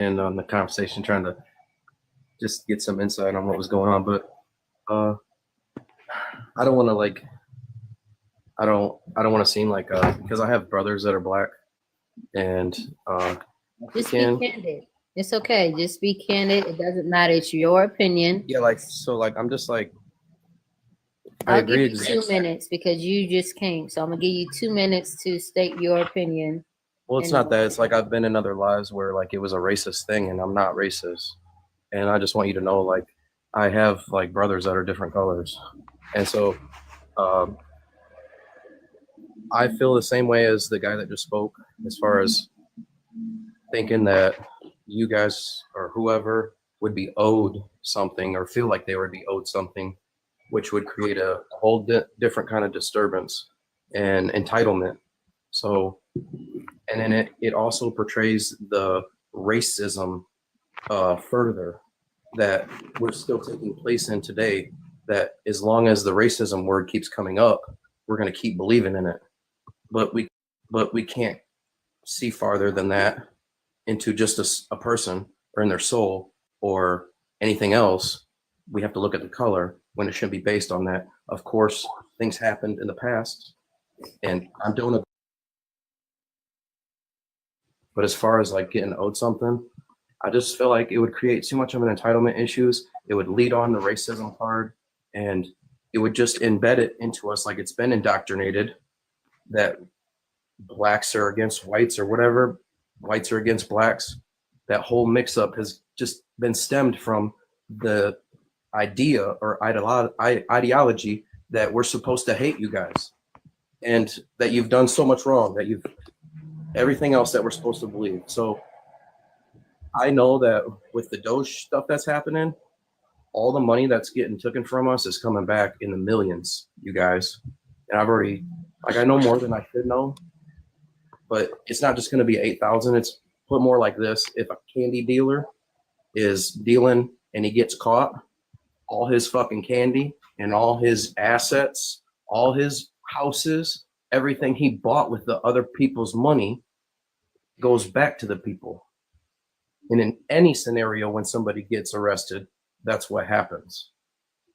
and on the conversation, trying to just get some insight on what was going on. But uh, I don't want to like I don't want to seem like because I have brothers that are black, and Just be can candid. It's okay. Just be candid. It doesn't matter. It's your opinion. yeah, like so like I'm just like I I'll give agree. you 2 minutes because you just came. So I'm gonna give you 2 minutes to state your opinion. Well, it's And not that. It's like I've been in other lives where like it was a racist thing, and I'm not racist. And I just want you to know, like, I have like brothers that are different colors, and so um, I feel the same way as the guy that just spoke, as far as thinking that you guys or whoever would be owed something or feel like they would be owed something, which would create a whole different kind of disturbance and entitlement. So, and then it also portrays the racism further that we're still taking place in today. That as long as the racism word keeps coming up, we're going to keep believing in it. But we can't see farther than that into just a person or in their soul or anything else. We have to look at the color when it should be based on that. Of course, things happened in the past, and I don't agree. But as far as like getting owed something, I just feel like it would create too much of an entitlement issues. It would lead on the racism part, and it would just embed it into us like it's been indoctrinated that blacks are against whites or whatever, whites are against blacks. That whole mix up has just been stemmed from the idea or ideology that we're supposed to hate you guys and that you've done so much wrong, that you've everything else that we're supposed to believe. So I know that with the Doge stuff that's happening, all the money that's getting taken from us is coming back in the millions, you guys. And I've already, like, I know more than I should know, but it's not just going to be 8,000. It's put more like this. If a candy dealer is dealing and he gets caught, all his fucking candy and all his assets, all his houses, everything he bought with the other people's money goes back to the people. And in any scenario, when somebody gets arrested, that's what happens.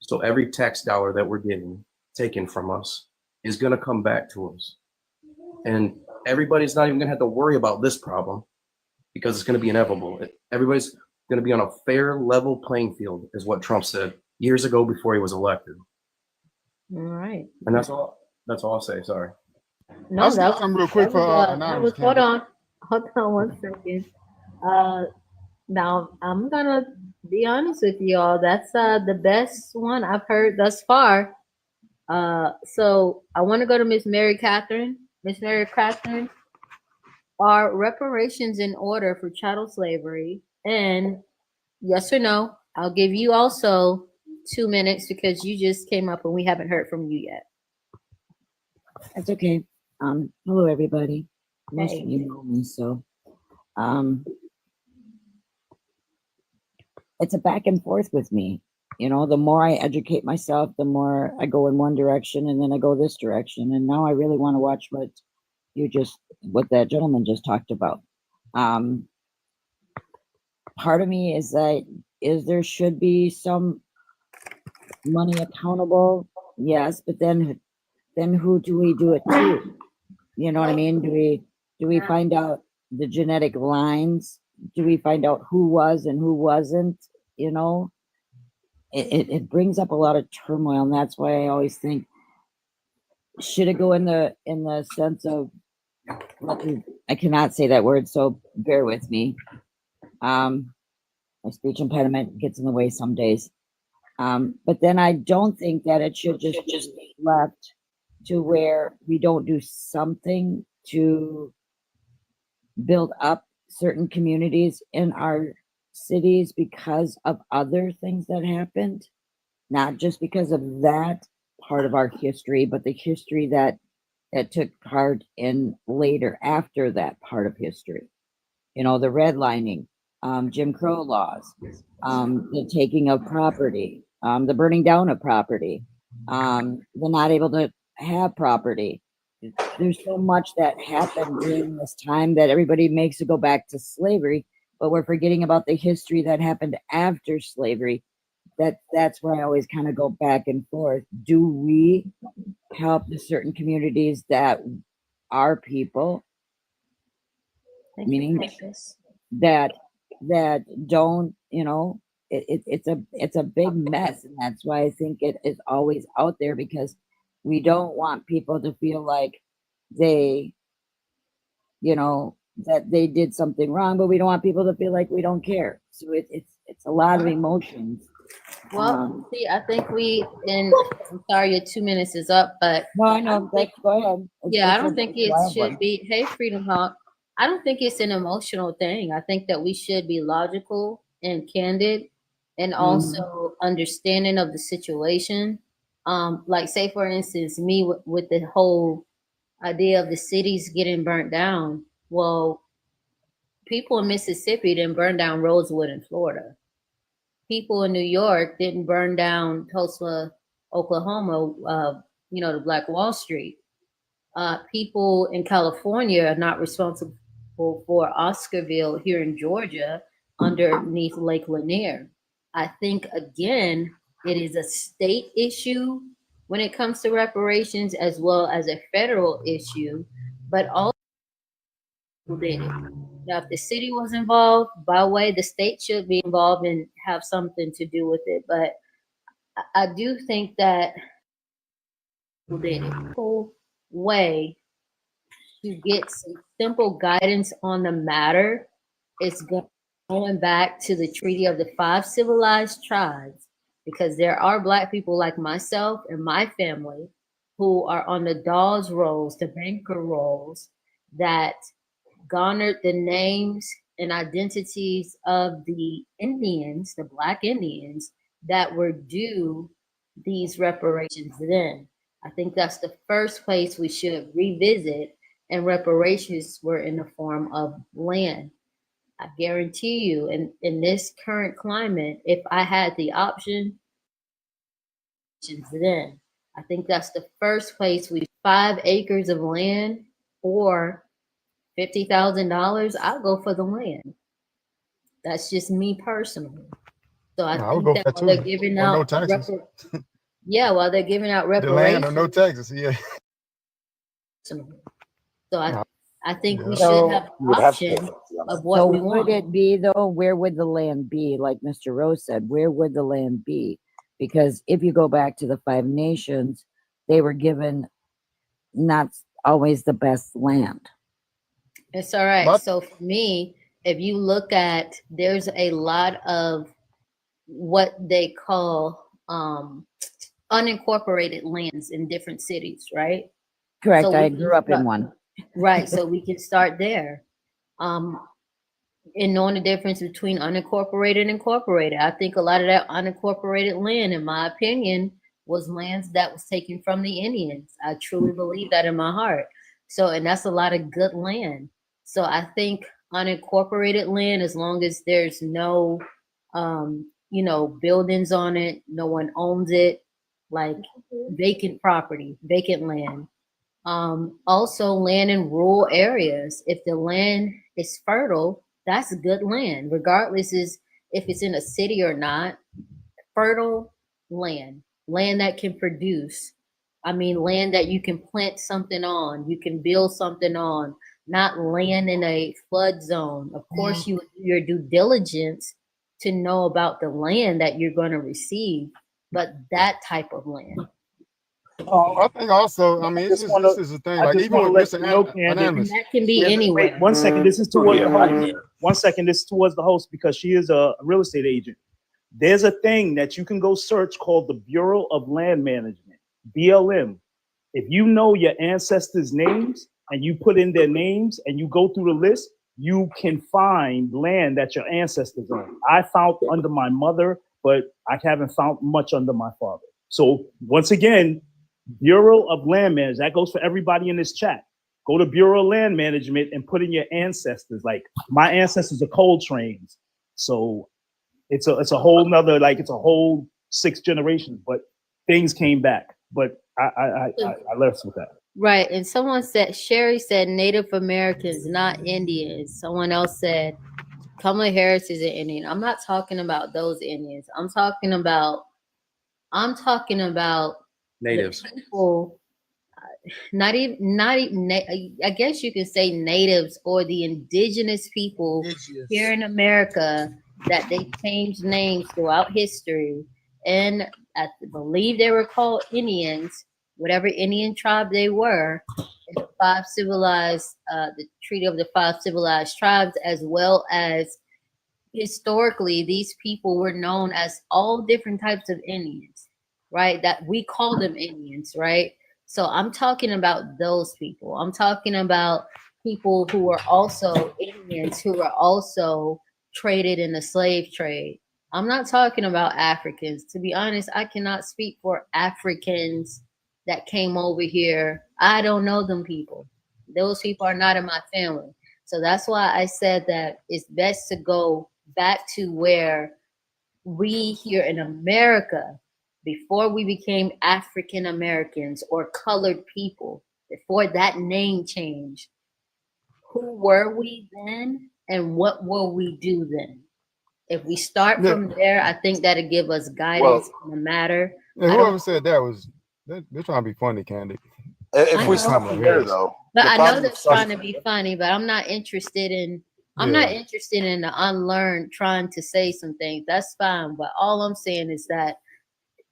So every tax dollar that we're getting taken from us is going to come back to us. And everybody's not even going to have to worry about this problem because it's going to be inevitable. Everybody's going to be on a fair, level playing field, is what Trump said years ago before he was elected. all right. And that's all. That's all I'll say. Sorry. I'll No, say something real quick for that anonymous was hold candidate. on. Hold on 1 second. Uh now I'm gonna be honest with you all. That's the best one I've heard thus far. So I want to go to Miss Mary Catherine. Miss Mary Catherine, are reparations in order for chattel slavery? And yes or no? I'll give you also 2 minutes because you just came up and we haven't heard from you yet. That's okay. Hello everybody. Most Hey. of you know me, so um, it's a back and forth with me. You know, the more I educate myself, the more I go in one direction, and then I go this direction. And now I really want to watch what that gentleman just talked about. Part of me is that there should be some money accountable, yes, but then who do we do it to? You know what I mean? Do we find out the genetic lines? Do we find out who was and who wasn't? You know, it brings up a lot of turmoil, and that's why I always think, should it go in the sense of, I cannot say that word, so bear with me. My speech impediment gets in the way some days. But then I don't think that it should just be left to where we don't do something to build up certain communities in our cities because of other things that happened, not just because of that part of our history, but the history that took part in later after that part of history. You know, the redlining, Jim Crow laws, the taking of property, the burning down of property, the not able to have property. There's so much that happened during this time that everybody makes it go back to slavery. but we're forgetting about the history that happened after slavery. That's where I always kind of go back and forth. Do we help the certain communities that are people, Thank you, meaning Precious. that don't, it's a big mess, and that's why I think it is always out there, because we don't want people to feel like they, that they did something wrong, but we don't want people to feel like we don't care. So it's a lot of emotions. Well, see, I think I'm sorry your 2 minutes is up, but No, I know. Go ahead. yeah, I don't think It's it wild should one. be, hey, Freedom Hawk. I don't think it's an emotional thing. I think that we should be logical and candid and also understanding of the situation. Like say for instance, me with the whole idea of the cities getting burnt down. Well, people in Mississippi didn't burn down Rosewood in Florida. People in New York didn't burn down Tulsa, Oklahoma, the Black Wall Street. People in California are not responsible for Oscarville here in Georgia underneath Lake Lanier. I think, again, it is a state issue when it comes to reparations as well as a federal issue, but all did it. Now, if the city was involved, by way, the state should be involved and have something to do with it. But I do think that did it. Whole way to get some simple guidance on the matter is going back to the Treaty of the Five Civilized Tribes, because there are Black people like myself and my family who are on the Dawes rolls, the banker rolls, that garnered the names and identities of the Indians, the Black Indians, that were due these reparations then. I think that's the first place we should revisit, and reparations were in the form of land. I guarantee you, in this current climate, if I had the option, then I think that's the first place 5 acres of land or $50,000, I'll go for the land. That's just me personally. So I I would think go that for that while they're too. giving Or no out taxes. while they're giving out The land or no reparations, taxes. Yeah. so I think we Yeah. should So have You would have to. option of So what we would want. it be though? Where would the land be? Like Mr. Rose said, where would the land be? Because if you go back to the Five Nations, they were given not always the best land. It's all right. But So for me, if you look at, there's a lot of what they call unincorporated lands in different cities, right? Correct. So I we can grew up in start, one. right. So we can start there. And knowing the difference between unincorporated and incorporated. I think a lot of that unincorporated land, in my opinion, was lands that was taken from the Indians. I truly believe that in my heart. So, and that's a lot of good land. So I think unincorporated land, as long as there's no, buildings on it, no one owns it, like vacant property, vacant land. Also, land in rural areas. If the land is fertile, that's good land, regardless is if it's in a city or not. Fertile land, land that can produce. I mean, land that you can plant something on, you can build something on. Not land in a flood zone. Of course, you would do your due diligence to know about the land that you're going to receive, but that type of land. I think also, I mean, I it's just just wanna- this is the thing. I Like just even wanna with let Mr. you know, Candid, And Anonymous, that can be Wait, anywhere. 1 second. This is towards the Yeah. host. 1 second. This is towards the host because she is a real estate agent. There's a thing that you can go search called the Bureau of Land Management, BLM. If you know your ancestors' names and you put in their names and you go through the list, you can find land that your ancestors own. I found under my mother, but I haven't found much under my father. So once again, Bureau of Land Management, that goes for everybody in this chat. Go to Bureau of Land Management and put in your ancestors. Like my ancestors are Coltrane's. So it's a whole nother, like it's a whole 6 generations, but things came back. But I left with that. Right. And someone said, Sherry said Native Americans, not Indians. Someone else said Kamala Harris is an Indian. I'm not talking about those Indians. I'm talking about Natives. the people, not even I guess you could say natives or the indigenous people here in America that they changed names throughout history, and I believe they were called Indians, whatever Indian tribe they were. In the Treaty of the Five Civilized Tribes, as well as historically, these people were known as all different types of Indians, right? That we call them Indians, right? So I'm talking about those people. I'm talking about people who were also Indians, who were also traded in the slave trade. I'm not talking about Africans. To be honest, I cannot speak for Africans that came over here. I don't know them people. Those people are not in my family. So that's why I said that it's best to go back to where we here in America, before we became African Americans or colored people, before that name change, who were we then and what will we do then? If we start Yeah, from there, I think that'll give us guidance in the matter. yeah, I whoever don't, said that was they're trying to be funny, Candid. I If we With know. start Kamala from there, Harris. though, But the I know problem they're with trying starting to from be funny, but I'm Yeah. not interested in the unlearned trying to say some things. That's fine. But all I'm saying is that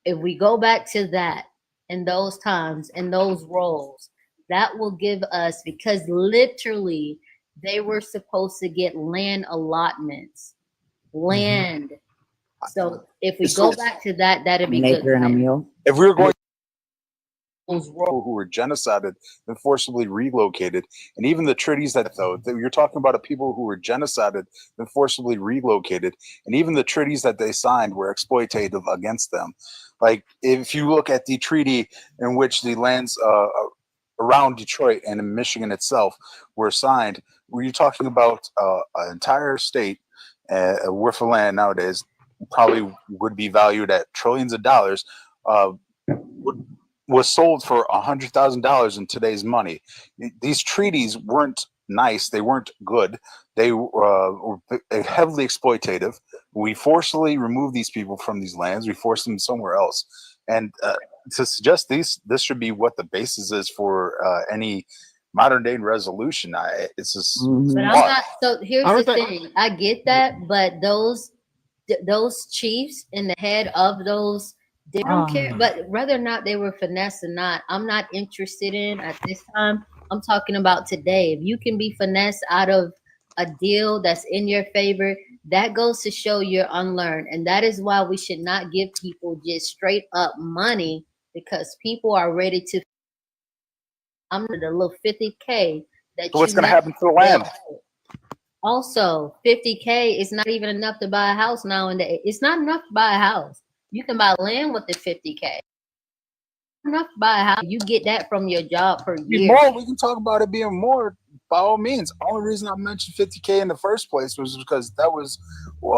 if we go back to that in those times in those roles, that will give us, because literally they were supposed to get land allotments. Hmm. Land. So if we so go back to that, that'd be An good acre and a guidance. mule. if we were going those who were genocided and forcibly relocated, and even the treaties that you're talking about, people who were genocided and forcibly relocated, and even the treaties that they signed were exploitative against them. Like if you look at the treaty in which the lands around Detroit and in Michigan itself were signed, were you talking about an entire state worth of land nowadays probably would be valued at trillions of dollars, would was sold for $100,000 in today's money. These treaties weren't nice. They weren't good. They were heavily exploitative. We forcibly removed these people from these lands. We forced them somewhere else. And to suggest this should be what the basis is for any modern day resolution, it's just Mhm. But I'm what? not. So here's I the don't think. thing. I get that, but those chiefs in the head of those, they don't care. But whether or not they were finessed or not, I'm not interested in at this time. I'm talking about today. If you can be finessed out of a deal that's in your favor, that goes to show you're unlearned, and that is why we should not give people just straight up money, because people are ready to. I'm the little 50K that So what's you going to make. happen to the They'll land? also, 50K is not even enough to buy a house nowadays. It's not enough to buy a house. You can buy land with the 50K. Enough to buy a house. You get that from your job per Be year. more. We can talk about it being more by all means. Only reason I mentioned 50K in the first place was because that was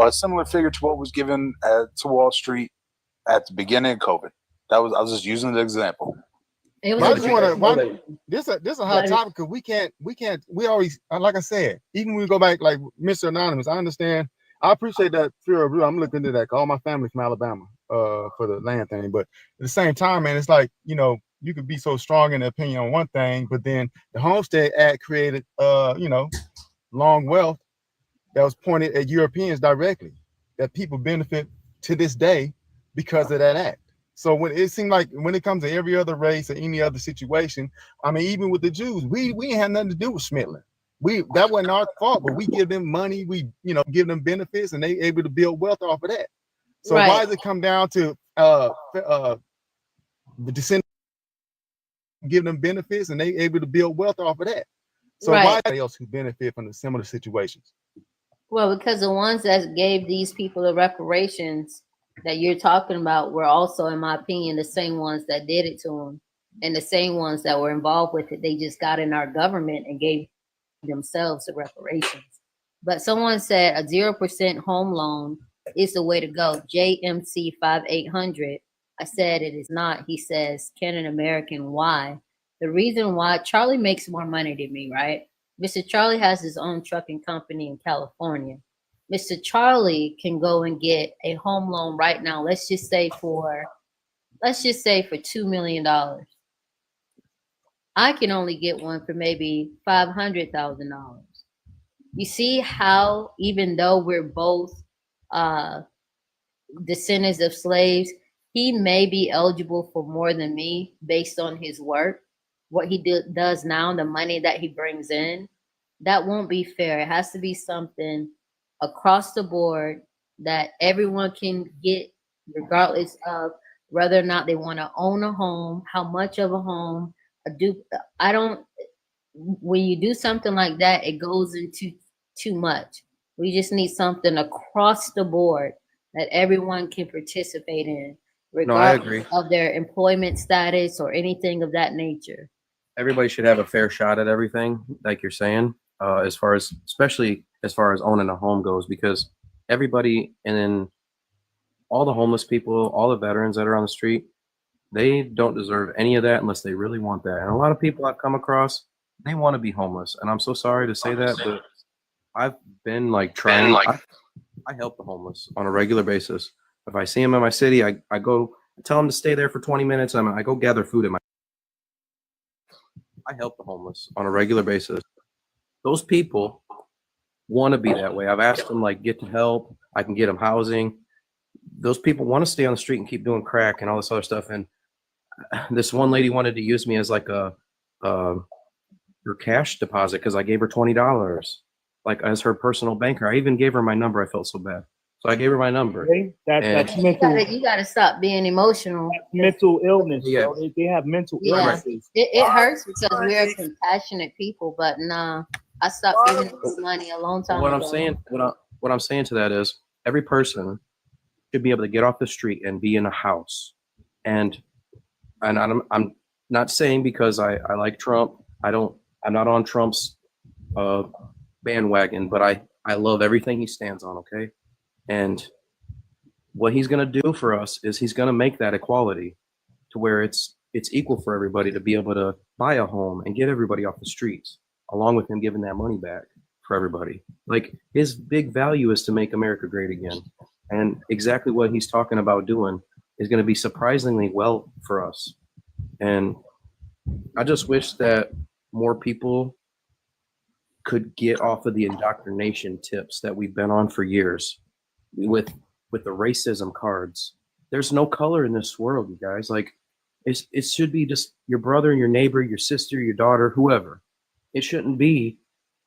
a similar figure to what was given to Wall Street at the beginning of COVID. I was just using the example. It was But I a just great. want to. This is a hot But topic because we always, like I said, even when we go back, like Mr. Anonymous, I understand. I appreciate that fear of rule. I'm looking into that. 'Cause all my family's from Alabama, for the land thing. But at the same time, man, it's like, you could be so strong in the opinion on one thing, but then the Homestead Act created, long wealth that was pointed at Europeans directly, that people benefit to this day because of that act. So when it seemed like when it comes to every other race or any other situation, I mean, even with the Jews, we ain't had nothing to do with Schmittler. That wasn't our fault, but we give them money, we give them benefits, and they able to build wealth off of that. So why right, does it come down to the descendants give them benefits and they able to build wealth off of that? So why right. else who benefit from the similar situations? Well, because the ones that gave these people the reparations that you're talking about were also, in my opinion, the same ones that did it to them, and the same ones that were involved with it. They just got in our government and gave themselves the reparations. But someone said a 0% home loan is the way to go. JMC 5800. I said it is not. He says, can an American why? The reason why, Charlie makes more money than me, right? Mr. Charlie has his own trucking company in California. Mr. Charlie can go and get a home loan right now. Let's just say for $2 million. I can only get one for maybe $500,000. You see how even though we're both uh, descendants of slaves, he may be eligible for more than me based on his work, what he does now, the money that he brings in. That won't be fair. It has to be something across the board that everyone can get, regardless of whether or not they want to own a home, how much of a home. I don't. When you do something like that, it goes into too much. We just need something across the board that everyone can participate in, No, I agree. regardless of their employment status or anything of that nature. Everybody should have a fair shot at everything, like you're saying, especially as far as owning a home goes, because everybody and then all the homeless people, all the veterans that are on the street, they don't deserve any of that unless they really want that. And a lot of people I've come across, they want to be homeless. And I'm so sorry to say that, but I've been like trying. I help the homeless on a regular basis. If I see them in my city, I go tell them to stay there for 20 minutes. I go gather food in my. I help the homeless on a regular basis. Those people want to be that way. I've asked them like get to help. I can get them housing. Those people want to stay on the street and keep doing crack and all this other stuff. And this one lady wanted to use me as like her cash deposit because I gave her $20, like as her personal banker. I even gave her my number. I felt so bad, so I gave her my number. Okay? That's And- mental. You gotta stop being emotional. Mental illness. Yeah. Bro. They have mental Yeah. illnesses. It hurts because we're compassionate people, but nah, I stopped giving this money a long time What ago. I'm saying, what I'm saying to that is, every person should be able to get off the street and be in a house. And I'm not saying because I like Trump. I'm not on Trump's bandwagon, but I love everything he stands on. Okay, and what he's gonna do for us is he's gonna make that equality to where it's equal for everybody to be able to buy a home and get everybody off the streets, along with him giving that money back for everybody. Like his big value is to make America great again. And exactly what he's talking about doing is going to be surprisingly well for us. And I just wish that more people could get off of the indoctrination tips that we've been on for years with the racism cards. There's no color in this world, you guys. Like it should be just your brother, your neighbor, your sister, your daughter, whoever. It shouldn't be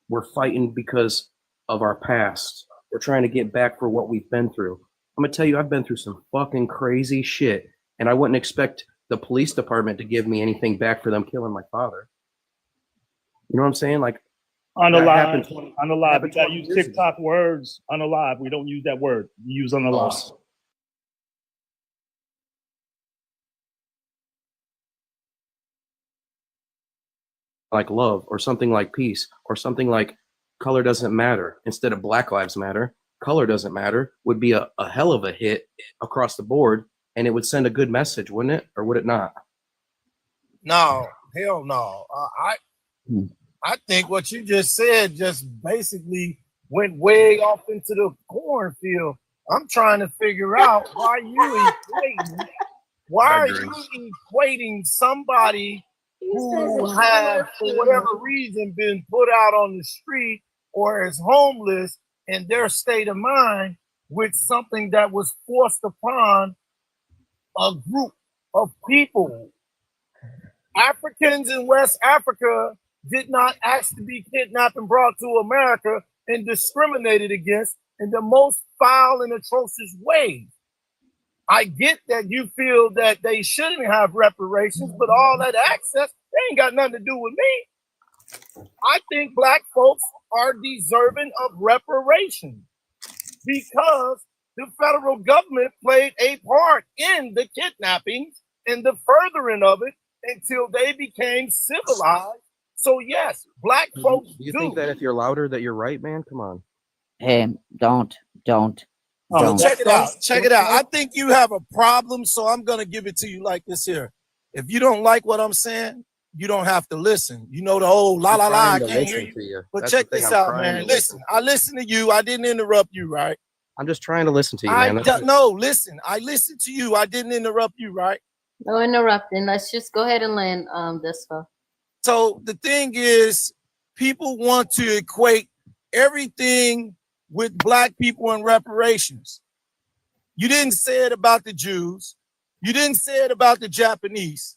we're fighting because of our past. We're trying to get back for what we've been through. I'm gonna tell you, I've been through some fucking crazy shit, and I wouldn't expect the police department to give me anything back for them killing my father. You know what I'm saying? Like Unalive. happened 20 Unalive. We happened gotta 20 use years TikTok words. Unalive. We don't use that word. We use unalive. like love or something like peace or something like color doesn't matter instead of Black Lives Matter. Color doesn't matter would be a hell of a hit across the board, and it would send a good message, wouldn't it? Or would it not? No, hell no. I think what you just said just basically went way off into the cornfield. I'm trying to figure out why are you equating somebody who has, for whatever reason, been put out on the street or is homeless in their state of mind with something that was forced upon a group of people. Africans in West Africa did not ask to be kidnapped and brought to America and discriminated against in the most foul and atrocious ways. I get that you feel that they shouldn't have reparations, but all that access, they ain't got nothing to do with me. I think Black folks are deserving of reparations because the federal government played a part in the kidnappings and the furthering of it until they became civilized. So yes, Black folks Do you think that if you're louder that you're right, man? Come on. Hey, don't. Check it out. I think you have a problem, so I'm gonna give it to you like this here. If you don't like what I'm saying, you don't have to listen. You know the whole la I'm la la, I trying to can't hear listen you. to you. But That's the check thing, this I'm out, trying man. to Listen, I listened to you. I didn't interrupt you, right? I'm just trying to listen to you, man. That's it. No, listen. I listened to you. I didn't interrupt you, right? No interrupting. Let's just go ahead and land this one. So the thing is, people want to equate everything with black people and reparations. You didn't say it about the Jews. You didn't say it about the Japanese.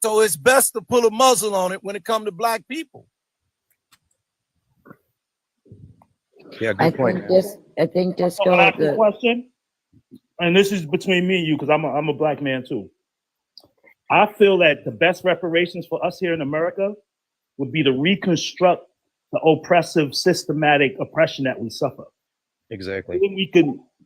So it's best to pull a muzzle on it when it comes to black people. Yeah, I good point, think man. I think So Disco, can I ask a the, question? And this is between me and you, because I'm a black man too. I feel that the best reparations for us here in America would be to reconstruct the oppressive, systematic oppression that we suffer. Exactly.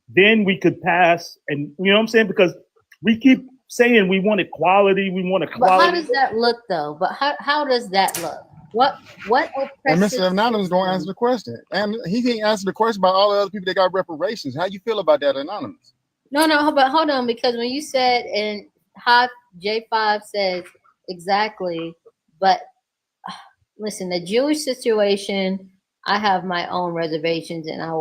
Then we could pass, and you know what I'm saying? Because we keep saying we want equality, we want But how equality. does that look, though? But how does that look? What And oppressive Mr. Anonymous gonna answer system? the question. And he can't answer the question about all the other people that got reparations. How you feel about that, Anonymous? No, but hold on, because when you said, and Hot J5 says exactly, but listen, the Jewish situation, I have my own reservations, and I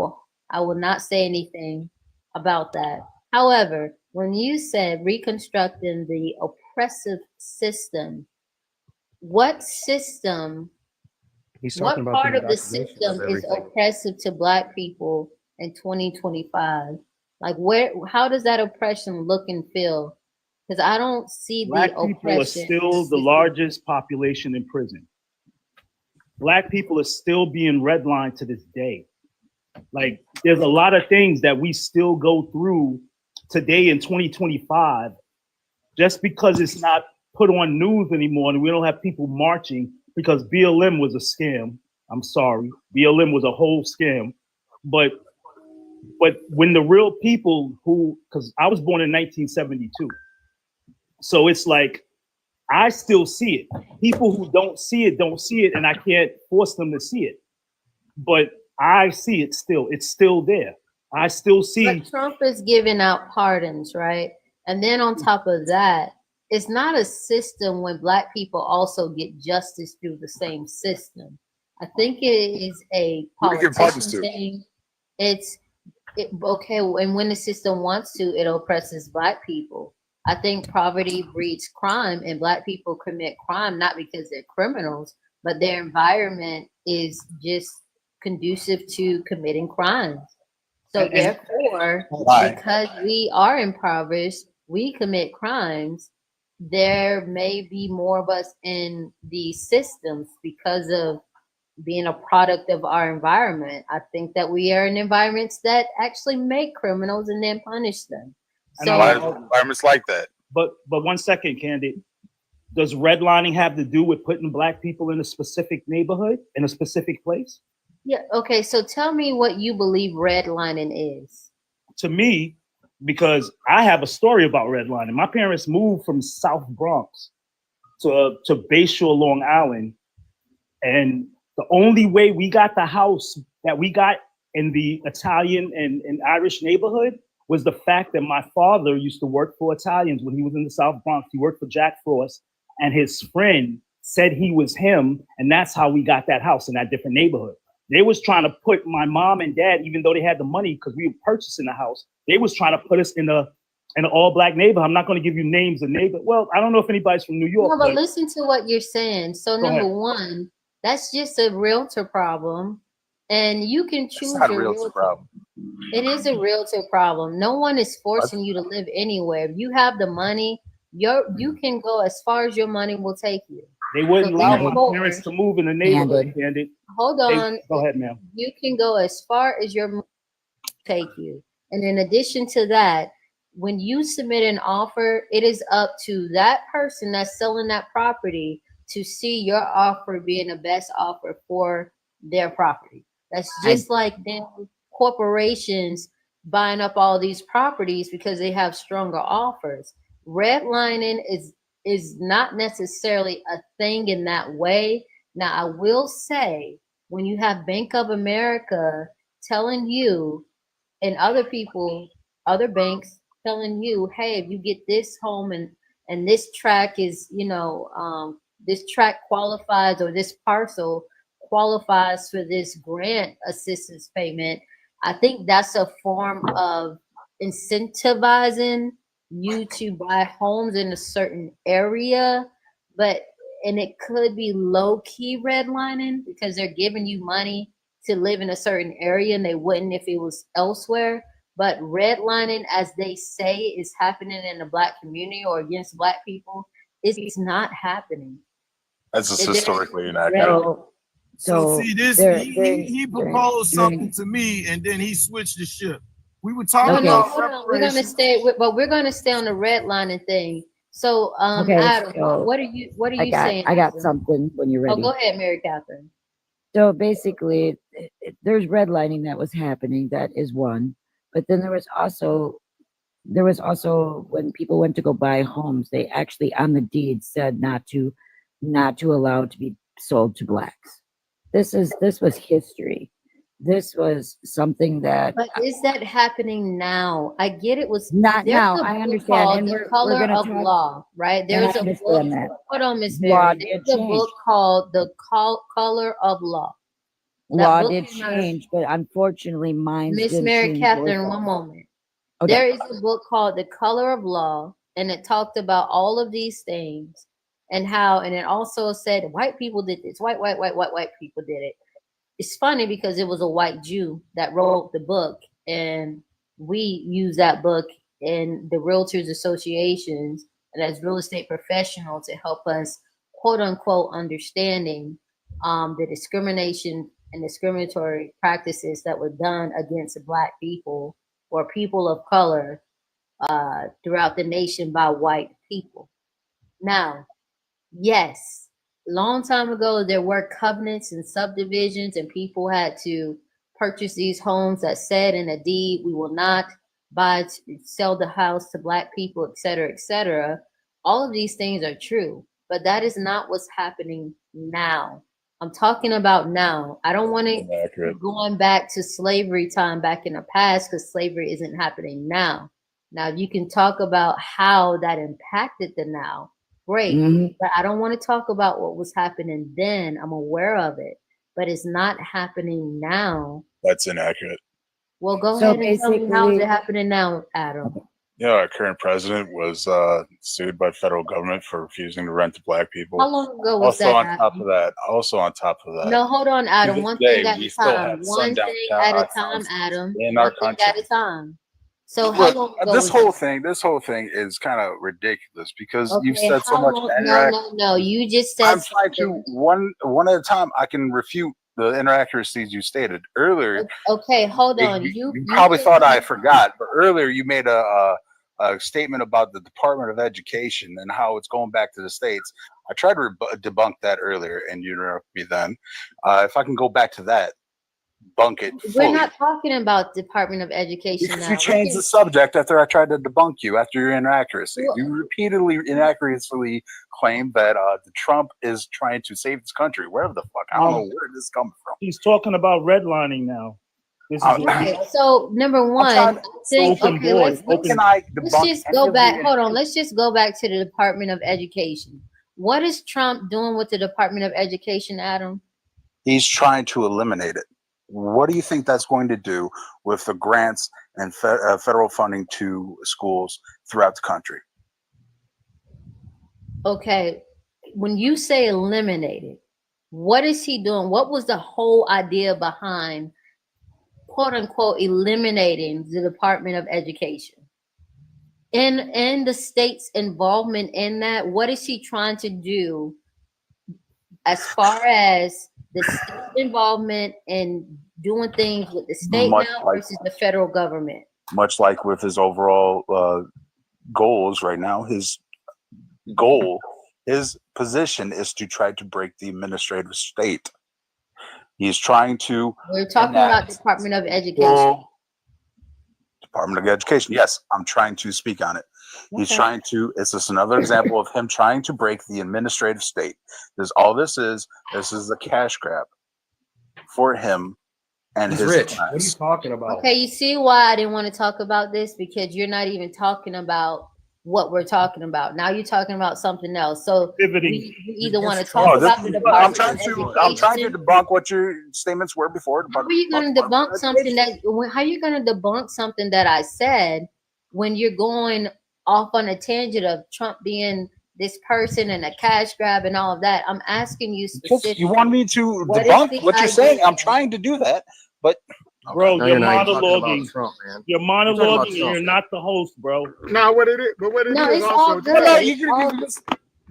will not say anything about that. However, when you said reconstructing the oppressive system, what system, He's talking what about the part of the indoctrination of system is everything. oppressive to Black people in 2025? Like, how does that oppression look and feel? Because I don't see the Black people are oppression. still the largest population in prison. Black people are still being redlined to this day. Like, there's a lot of things that we still go through today in 2025, just because it's not put on news anymore and we don't have people marching because BLM was a scam. I'm sorry. BLM was a whole scam. But when the real people who, because I was born in 1972. So it's like, I still see it. People who don't see it, and I can't force them to see it. But I see it still. It's still there. I still see. But Trump is giving out pardons, right? And then on top of that, it's not a system when Black people also get justice through the same system. I think it is a Who do you give pardons politician to? thing. Okay, and when the system wants to, it oppresses Black people. I think poverty breeds crime, and Black people commit crime not because they're criminals, but their environment is just conducive to committing crimes. So therefore, Why? because we are impoverished, we commit crimes. There may be more of us in these systems because of being a product of our environment. I think that we are in environments that actually make criminals and then punish them. And So Why is environments like that? But 1 second, Candid. Does redlining have to do with putting Black people in a specific neighborhood, in a specific place? yeah, okay. So tell me what you believe redlining is. To me, because I have a story about redlining. My parents moved from South Bronx to Bayshore, Long Island, and the only way we got the house that we got in the Italian and Irish neighborhood was the fact that my father used to work for Italians when he was in the South Bronx. He worked for Jack Frost, and his friend said he was him, and that's how we got that house in that different neighborhood. They was trying to put my mom and dad, even though they had the money because we were purchasing the house, they was trying to put us in an all-Black neighborhood. I'm not going to give you names of neighbor. Well, I don't know if anybody's from New York. No, but listen to what you're saying. So number one, that's just a realtor problem, and you can choose It's not a your realtor problem. It is a realtor problem. No one is forcing you to live anywhere. If you have the money, you can go as far as your money will take you. They wouldn't So allow therefore- my parents to move in the neighborhood, Candid. Hold on. Go ahead, ma'am. You can go as far as your money will take you. And in addition to that, when you submit an offer, it is up to that person that's selling that property to see your offer being the best offer for their property. That's just like them corporations buying up all these properties because they have stronger offers. Redlining is not necessarily a thing in that way. Now, I will say, when you have Bank of America telling you and other people, other banks telling you, hey, if you get this home and and this tract is, this tract qualifies, or this parcel qualifies for this grant assistance payment, I think that's a form of incentivizing you to buy homes in a certain area, but and it could be low key redlining because they're giving you money to live in a certain area and they wouldn't if it was elsewhere. But redlining, as they say, is happening in the black community or against black people. It's not happening. That's just There's historically red- inaccurate. So see this, he proposed something to me and then he switched the ship. We were talking No, about hold on. We're gonna reparations. stay with, but we're gonna stay on the redlining thing. So, Okay, Adam, so what are you saying? I got Adam? something when you're Oh, ready. go ahead, Mary Catherine. So basically, there's redlining that was happening. That is one. But then there was also when people went to go buy homes, they actually on the deed said not to allow it to be sold to blacks. This was history. This was something that But is that happening now? I get it was not there's now. a I book understand, called and The we're Color gonna of talk. Law, right? And There's I a book. understand that. Hold on, Miss Law Mary. did There's a book change. called The Color of Law. That Law book did came out- change, but unfortunately, mine Miss didn't Mary change. Catherine, one moment. Okay. There is a book called The Color of Law, and it talked about all of these things and how, and it also said white people did this, white people did it. It's funny because it was a white Jew that wrote the book, and we use that book in the Realtors Associations and as real estate professionals to help us, quote unquote, understanding the discrimination and discriminatory practices that were done against Black people or people of color throughout the nation by white people. Now, yes, long time ago there were covenants and subdivisions, and people had to purchase these homes that said in a deed, we will not sell the house to black people, et cetera, et cetera. All of these things are true, but that is not what's happening now. I'm talking about now. I don't want to Inaccurate. going back to slavery time back in the past because slavery isn't happening now. Now you can talk about how that impacted the now. Great. Mhm. But I don't want to talk about what was happening then. I'm aware of it, but it's not happening now. That's inaccurate. Well, go So ahead and tell me how is basically- it happening now, Adam? Yeah, our current president was sued by federal government for refusing to rent to black people. How long ago was Also that? on top of that, No, hold on, Adam. to this One day, thing at we a still time. have One sundown thing at a time, towns Adam. in our One thing country. at a time. So how Look, long ago this was whole that? thing is kind of ridiculous because you've Okay, said so how much long? inaccurate. No. You just said I'm trying to something. one at a time. I can refute the inaccuracies you stated earlier. Okay, hold on. You probably thought I forgot, but earlier you made a statement about the Department of Education and how it's going back to the states. I tried to debunk that earlier, and you interrupted me then. If I can go back to that, debunk it fully. We're not talking about Department of Education Because now. you changed the subject after I tried to debunk you after your inaccuracy. Well- You repeatedly inaccurately claimed that the Trump is trying to save this country. Wherever the fuck, I don't know where this is coming from. He's talking about redlining now. This is Right. So number one, trying I think open okay, board, let's open- just go back. Hold on, let's just go back to the Department of Education. What is Trump doing with the Department of Education, Adam? He's trying to eliminate it. What do you think that's going to do with the grants and federal funding to schools throughout the country? Okay, when you say eliminated, what is he doing? What was the whole idea behind, quote unquote, eliminating the Department of Education? And the state's involvement in that, what is he trying to do as far as the state involvement in doing things with the state Much now like- versus the federal government? Much like with his overall goals right now, his position is to try to break the administrative state. He's trying to We're talking about enact Department of Education. full Department of Education. Yes, I'm trying to speak on it. He's Okay. trying to, it's just another example of him trying to break the administrative state. This is a cash grab for him and He's his rich. What are class. you talking about? Okay, you see why I didn't want to talk about this? Because you're not even talking about what we're talking about. Now you're talking about something else. So Pivoting. we either want to It's- talk Oh, about the Department of I'm trying to Education. debunk what your statements were before. How are you going to debunk something that? How are you going to debunk something that I said when you're going off on a tangent of Trump being this person and a cash grab and all of that? I'm asking you specifically. You want me to What is debunk the what you're saying? idea? I'm trying to do that, but Bro, No, you're you're not. You're talking monologuing. about Trump, man. You're talking about monologuing and Trump. you're not the host, bro. Now what it is, but what it No, is it's also. all good. no, It's all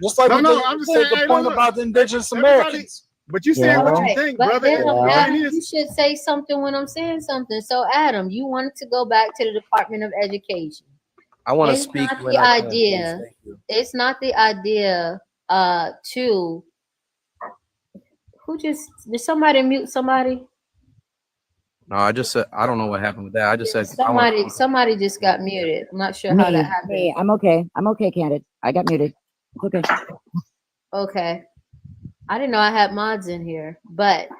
just like No, with no, the, I'm just saying, the hey, point look, about the indigenous everybody- Americans. But you saying what you right. think, But brother. then, What Adam, it you is. should say something when I'm saying something. So, Adam, you wanted to go back to the Department of Education. I want to It's speak not when the I can. idea. Please, thank you. It's not the idea. To who just did somebody mute somebody? No, I just said I don't know what happened with that. I just said I wanna- Somebody just got muted. I'm not sure how that happened. Me, I'm okay. I'm okay, Candid. I got muted. It's okay. Okay. I didn't know I had mods in here, but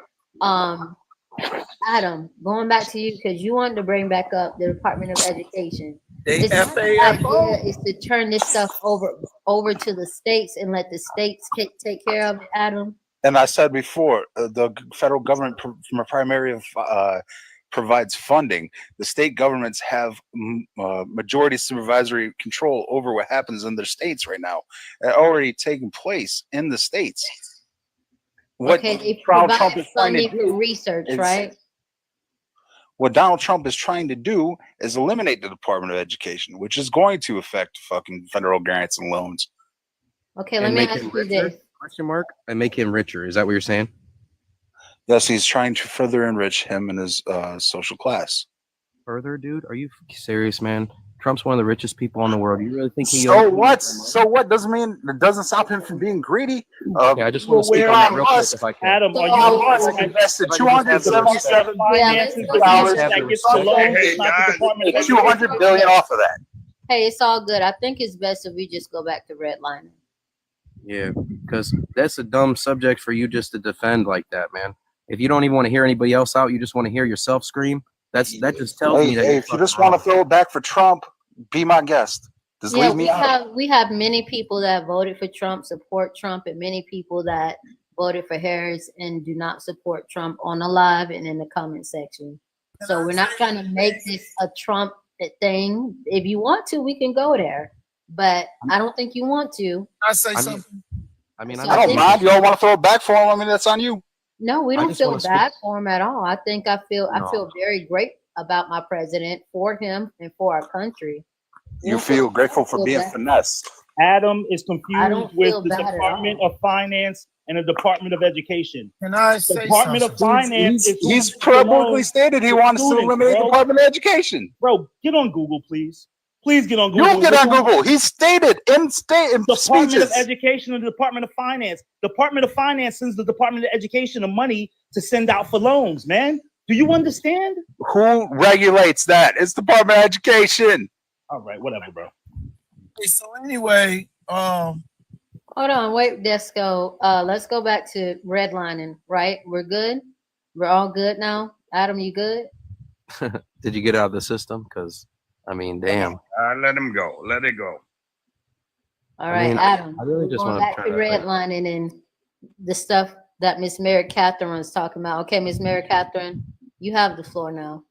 Adam, going back to you because you wanted to bring back up the Department of Education. They It's not the FAFO. idea is to turn this stuff over to the states and let the states take care of it, Adam. And I said before, the federal government provides funding. The state governments have majority supervisory control over what happens in their states right now. It already taking place in the states. What Okay, they Donald provide Trump is trying to funding do for research, is- right? What Donald Trump is trying to do is eliminate the Department of Education, which is going to affect fucking federal grants and loans. Okay, let and me make ask him you richer? this. Question mark? And make him richer. Is that what you're saying? Yes, he's trying to further enrich him and his social class. Further, dude? Are you serious, man? Trump's one of the richest people in the world. You really think he? So what? So what? Doesn't mean it doesn't stop him from being greedy. Okay, I just want to speak on that real quick, if I can. Adam, are So- you Musk invested $277 finances let's the go dollars back that to gets the the loans, Hey, it's not the guys, Department of $200 Education. billion off of that. Hey, it's all good. I think it's best if we just go back to redlining. Yeah, because that's a dumb subject for you just to defend like that, man. If you don't even want to hear anybody else out, you just want to hear yourself scream. That just tells me that. Hey, if you just want to throw it back for Trump, be my guest. Just Yeah, leave me out. we have many people that voted for Trump, support Trump, and many people that voted for Harris and do not support Trump on the live and in the comment section. So we're not trying to make this a Trump thing. If you want to, we can go there, but I don't think you want to. I say I mean- something. I mean, So I don't think- mind. You all want to throw it back for him? I mean, that's on you. No, we I don't just feel wanna bad for him at all. I feel No. very great about my president, for him and for our country. You feel grateful for feel being bad. finessed. Adam is I confused don't with feel the bad at Department all. of Finance and the Department of Education. Can I say Department of something? Finance is He's who publicly belongs stated he to wants to students, eliminate the bro. Department of Education. Bro, get on Google, please. Please get on You Google. don't get on Google. He stated in Department of speeches. Education and the Department of Finance. Department of Finance sends the Department of Education the money to send out for loans, man. Do you understand? Who regulates that? It's Department of Education. All right, whatever, bro. So anyway, Hold on, wait, Desco. Let's go back to redlining, right? We're good? We're all good now? Adam, you good? Did you get out of the system? Because, I mean, damn. let him go. Let it go. All I right, mean, Adam. I really we're just going wanna back try to to- redlining and the stuff that Miss Mary Catherine was talking about. Okay, Miss Mary Catherine, you have the floor now.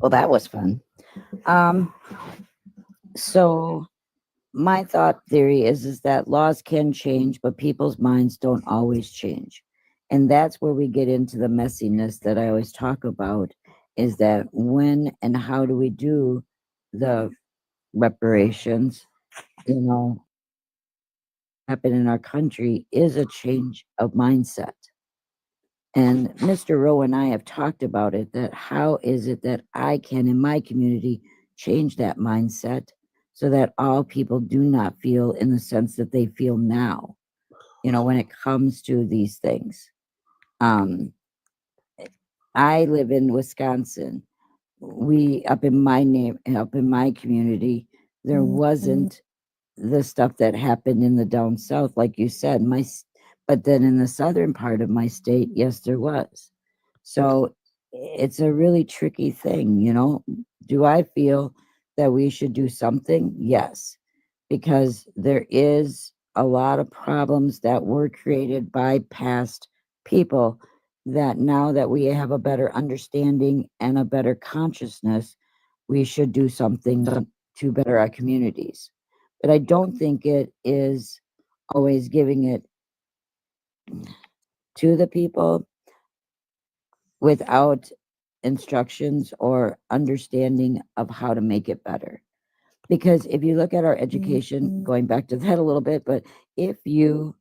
Well, that was fun. So my thought theory is that laws can change, but people's minds don't always change. And that's where we get into the messiness that I always talk about, is that when and how do we do the reparations, happen in our country is a change of mindset. And Mr. Rowe and I have talked about it, that how is it that I can, in my community, change that mindset so that all people do not feel in the sense that they feel now, when it comes to these things. I live in Wisconsin. Up in my community, there wasn't the stuff that happened in the down south, like you said. But then in the southern part of my state, yes, there was. So it's a really tricky thing, Do I feel that we should do something? Yes, because there is a lot of problems that were created by past people that now that we have a better understanding and a better consciousness, we should do something to better our communities. But I don't think it is always giving it to the people without instructions or understanding of how to make it better. Because if you look at our education, going back to that a little bit, but if you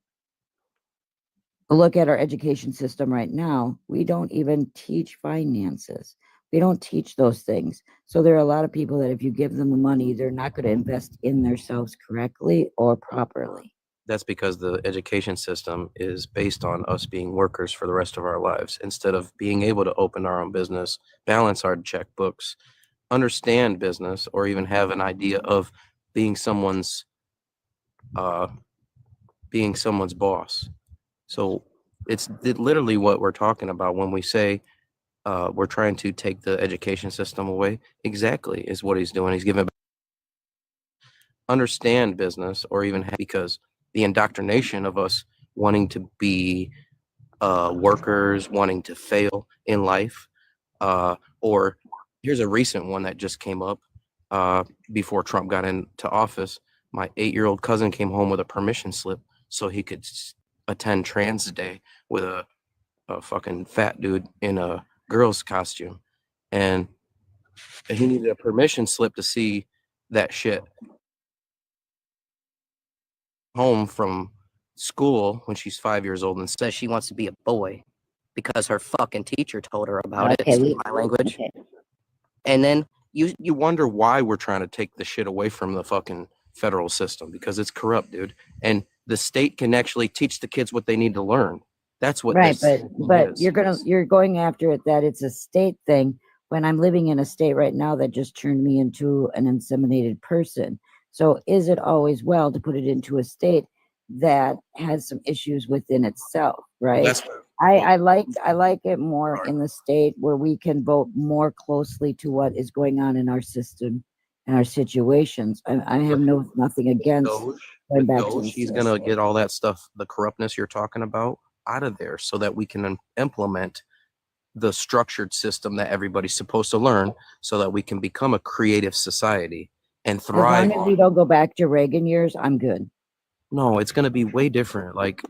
look at our education system right now, we don't even teach finances. We don't teach those things. So there are a lot of people that if you give them the money, they're not going to invest in themselves correctly or properly. That's because the education system is based on us being workers for the rest of our lives instead of being able to open our own business, balance our checkbooks, understand business, or even have an idea of being someone's boss. So it's literally what we're talking about when we say we're trying to take the education system away. Exactly is what he's doing. He's giving understand business or even because the indoctrination of us wanting to be workers, wanting to fail in life. Or here's a recent one that just came up before Trump got into office. My 8-year-old cousin came home with a permission slip so he could attend Trans Day with a fucking fat dude in a girl's costume. And he needed a permission slip to see that shit. Home from school when she's 5 years old and says she wants to be a boy because her fucking teacher told her about it. Excuse my language. Okay. And then you wonder why we're trying to take the shit away from the fucking federal system because it's corrupt, dude. And the state can actually teach the kids what they need to learn. That's what Right, this but is. you're going after it that it's a state thing when I'm living in a state right now that just turned me into an inseminated person. So is it always well to put it into a state that has some issues within itself, right? That's I like it more in the state where we can vote more closely to what is going on in our system and our situations. I have nothing against going back to the he's system. gonna get all that stuff, the corruptness you're talking about, out of there so that we can implement the structured system that everybody's supposed to learn so that we can become a creative society and As thrive. long as we don't go back to Reagan years, I'm good. No, it's gonna be way different. Like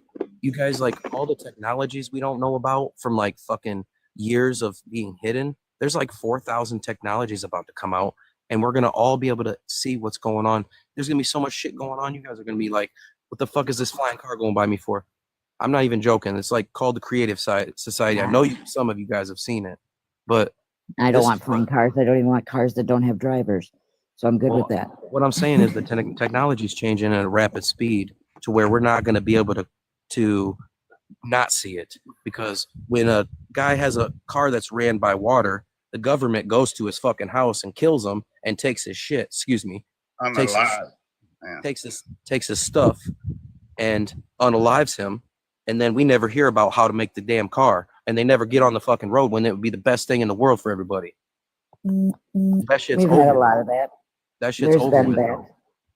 you guys, like all the technologies we don't know about from like fucking years of being hidden. There's like 4,000 technologies about to come out, and we're gonna all be able to see what's going on. There's gonna be so much shit going on. You guys are gonna be like, "What the fuck is this flying car going by me for?" I'm not even joking. It's like called the Creative Society. I know some of you guys have seen it, but I don't this want is flying cars. I don't even want cars that don't have drivers. So I'm good with that. what I'm saying is the technology is changing at a rapid speed to where we're not going to be able to not see it, because when a guy has a car that's ran by water, the government goes to his fucking house and kills him and takes his shit. Excuse me. Takes his stuff and unalives him, and then we never hear about how to make the damn car, and they never get on the fucking road when it would be the best thing in the world for everybody. That shit's We've over. had a lot of that. That shit's There's over been with. that.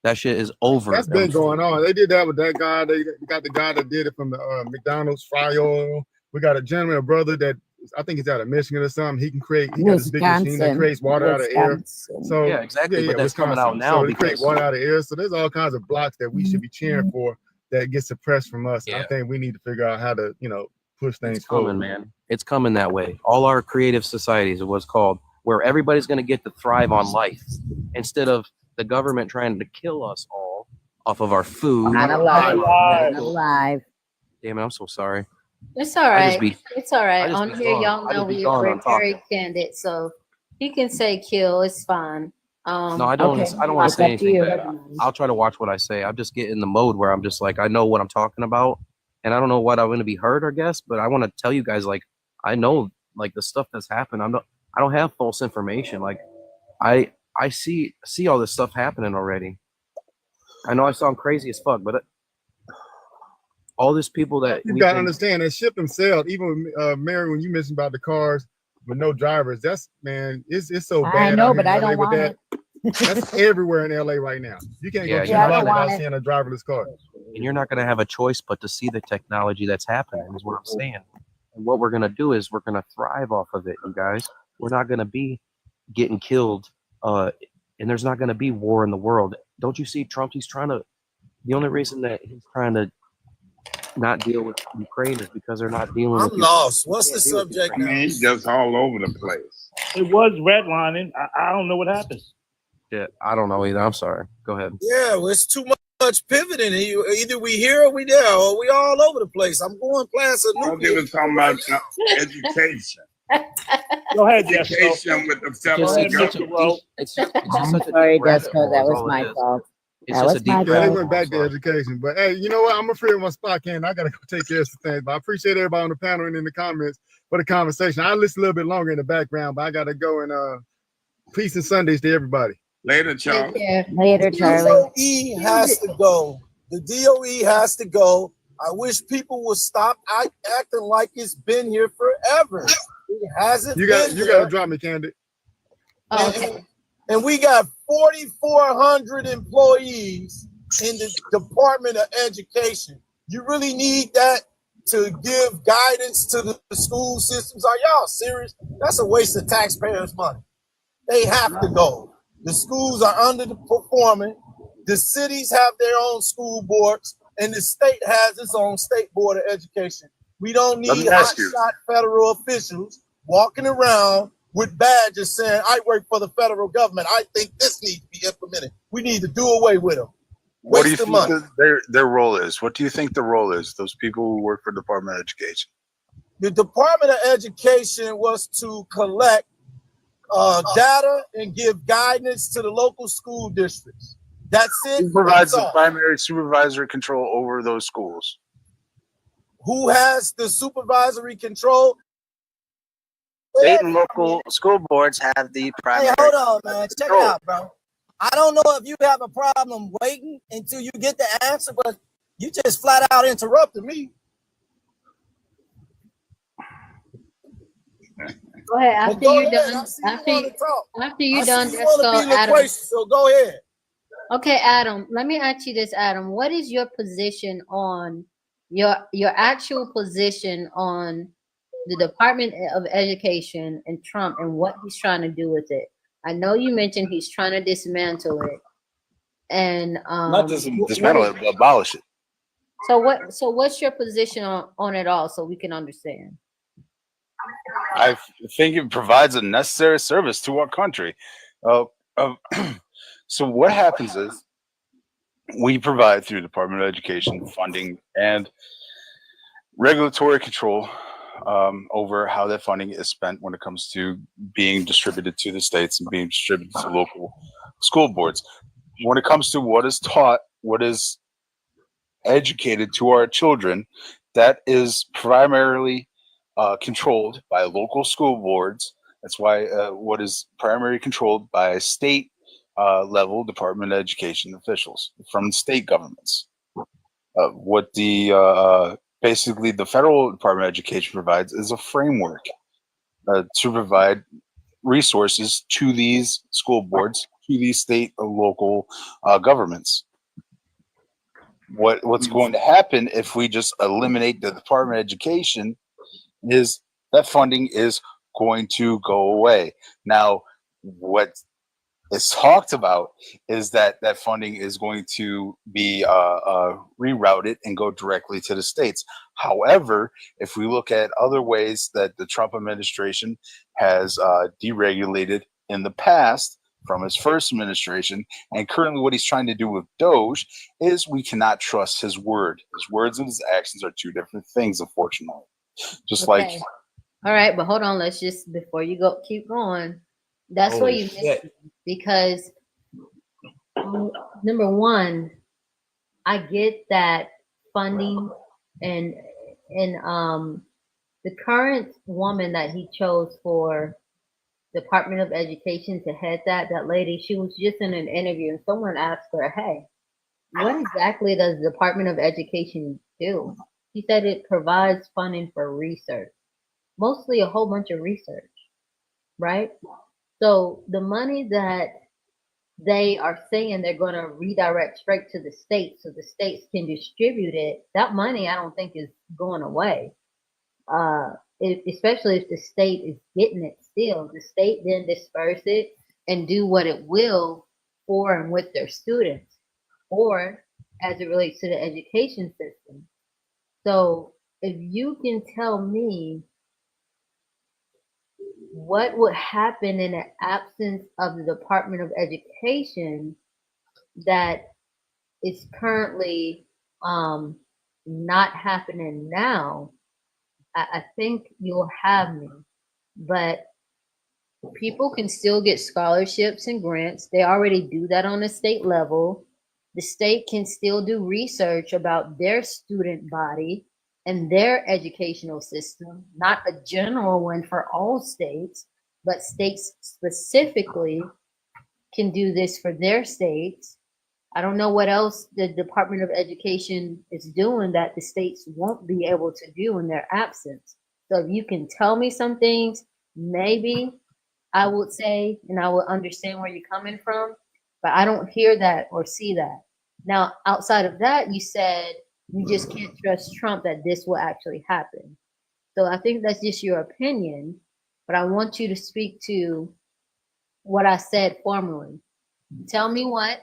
That shit is over. That's been going on. They did that with that guy. They got the guy that did it from the McDonald's fry oil. We got a gentleman, a brother that I think he's out of Michigan or something. He can create. He got this big machine that creates water out of air. So yeah, exactly. Yeah, but that's coming out now So they because create water out of air. So there's all kinds of blocks that we should be cheering for that get suppressed from us. And I think we need to figure out how to, push things forward. coming, man. It's coming that way. All our creative societies are what's called where everybody's going to get to thrive on life instead of the government trying to kill us all off of our food. Not alive. Damn it, I'm so sorry. It's all right. be- It's all right. I just On be here, gone. y'all I know just be we're gone on very talking. candid, so he can say kill. It's fine. No, I don't. Okay. I don't want to It's say up to anything you. bad. I'll try to watch what I say. I'm just getting in the mode where I'm just like, I know what I'm talking about, and I don't know what I'm going to be hurt, I guess, but I want to tell you guys, like, I know, like, the stuff that's happened. I don't have false information. Like, I see all this stuff happening already. I know I sound crazy as fuck, but all these people that You gotta understand that ship themselves. Even with, Mary, when you mentioned about the cars with no drivers, that's man, it's so bad. I know, out here but in I LA don't with want that. it. That's everywhere in LA right now. You can't Yeah, go 2 yeah, I blocks don't without want it. seeing a driverless car. And you're not going to have a choice but to see the technology that's happening, is what I'm saying. And what we're going to do is we're going to thrive off of it, you guys. We're not going to be getting killed, and there's not going to be war in the world. Don't you see Trump? The only reason that he's trying to not deal with Ukraine is because they're not dealing I'm with lost. What's the Can't deal with subject I now? mean, he's just all over the place. It was redlining. I don't know what happened. Yeah, I don't know either. I'm sorry. Go ahead. Yeah, well, it's too much pivoting. Either we here or we there, or we all over the place. I'm going past a Well, they nuclear. was talking about education. Go ahead, Desco. Education with the federal ahead, government. Mr. Rowe. It's just I'm such a sorry, deep rabbit Desco. hole That is was all it my is. fault. It's That just was a deep my Yeah, they rabbit fault. went hole. back to education. But hey, you know what? I'm afraid of my spot, Ken. I gotta go take care of some things. But I appreciate everybody on the panel and in the comments for the conversation. I listen a little bit longer in the background, but I gotta go and peace and Sundays to everybody. Later, Charles. Later, Charlie. DOE has to go. The DOE has to go. I wish people would stop acting like it's been here forever. It hasn't You been gotta there. drop me, Candid. And we got 4,400 employees in the Department of Education. You really need that to give guidance to the school systems? Are y'all serious? That's a waste of taxpayers' money. They have to go. The schools are underperforming. The cities have their own school boards, and the state has its own state board of education. We don't Let me need ask you. hotshot federal officials walking around with badges saying, I work for the federal government. I think this needs to be implemented. We need to do away with them. What do you Waste of think money. their role is? What do you think the role is? Those people who work for the Department of Education. The Department of Education was to collect data and give guidance to the local school districts. That's it. Who provides That's the all. primary supervisory control over those schools? Who has the supervisory control? State and local school boards have the primary. Hey, hold on, man. Check it out, bro. I don't know if you have a problem waiting until you get the answer, but you just flat out interrupted me. Go ahead. After Well, go you're ahead. done, I see you wanna talk. after you're I done, see you want to Desco, be Adam. loquacious, so go ahead. Okay, Adam. Let me ask you this, Adam. What is your position on your actual position on the Department of Education and Trump and what he's trying to do with it? I know you mentioned he's trying to dismantle it, and Not just dismantle it, but abolish it. So what's your position on it all, so we can understand? I think it provides a necessary service to our country. So what happens is we provide through the Department of Education funding and regulatory control over how that funding is spent when it comes to being distributed to the states and being distributed to local school boards. When it comes to what is taught, what is educated to our children, that is primarily controlled by local school boards. That's why what is primarily controlled by state level Department of Education officials from state governments. What the basically the federal Department of Education provides is a framework to provide resources to these school boards, to these state or local governments. What's going to happen if we just eliminate the Department of Education is that funding is going to go away. Now, what is talked about is that that funding is going to be rerouted and go directly to the states. However, if we look at other ways that the Trump administration has deregulated in the past from his first administration, and currently what he's trying to do with Doge is we cannot trust his word. His words and his actions are two different things, unfortunately. Just like All right, but hold on. Let's just before you go, keep going. That's where Holy you missed shit. it, because number one, I get that funding and the current woman that he chose for Department of Education to head that lady, she was just in an interview and someone asked her, hey, what exactly does the Department of Education do? She said it provides funding for research, mostly a whole bunch of research, right? So the money that they are saying they're going to redirect straight to the states so the states can distribute it. That money, I don't think, is going away. Especially if the state is getting it still. The state then disperse it and do what it will for and with their students, or as it relates to the education system. So if you can tell me what would happen in the absence of the Department of Education that is currently not happening now, I think you'll have me. But people can still get scholarships and grants. They already do that on the state level. The state can still do research about their student body and their educational system, not a general one for all states, but states specifically can do this for their states. I don't know what else the Department of Education is doing that the states won't be able to do in their absence. So if you can tell me some things, maybe I would say, and I would understand where you're coming from, but I don't hear that or see that. Now, outside of that, you said you just can't trust Trump that this will actually happen. So I think that's just your opinion, but I want you to speak to what I said formerly. Tell me what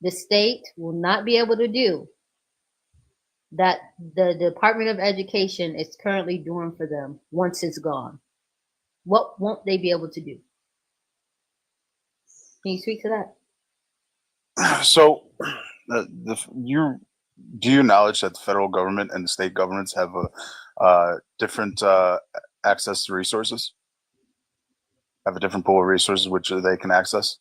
the state will not be able to do that the Department of Education is currently doing for them once it's gone. What won't they be able to do? Can you speak to that? So, you do you acknowledge that the federal government and the state governments have a different access to resources? Have a different pool of resources which they can access?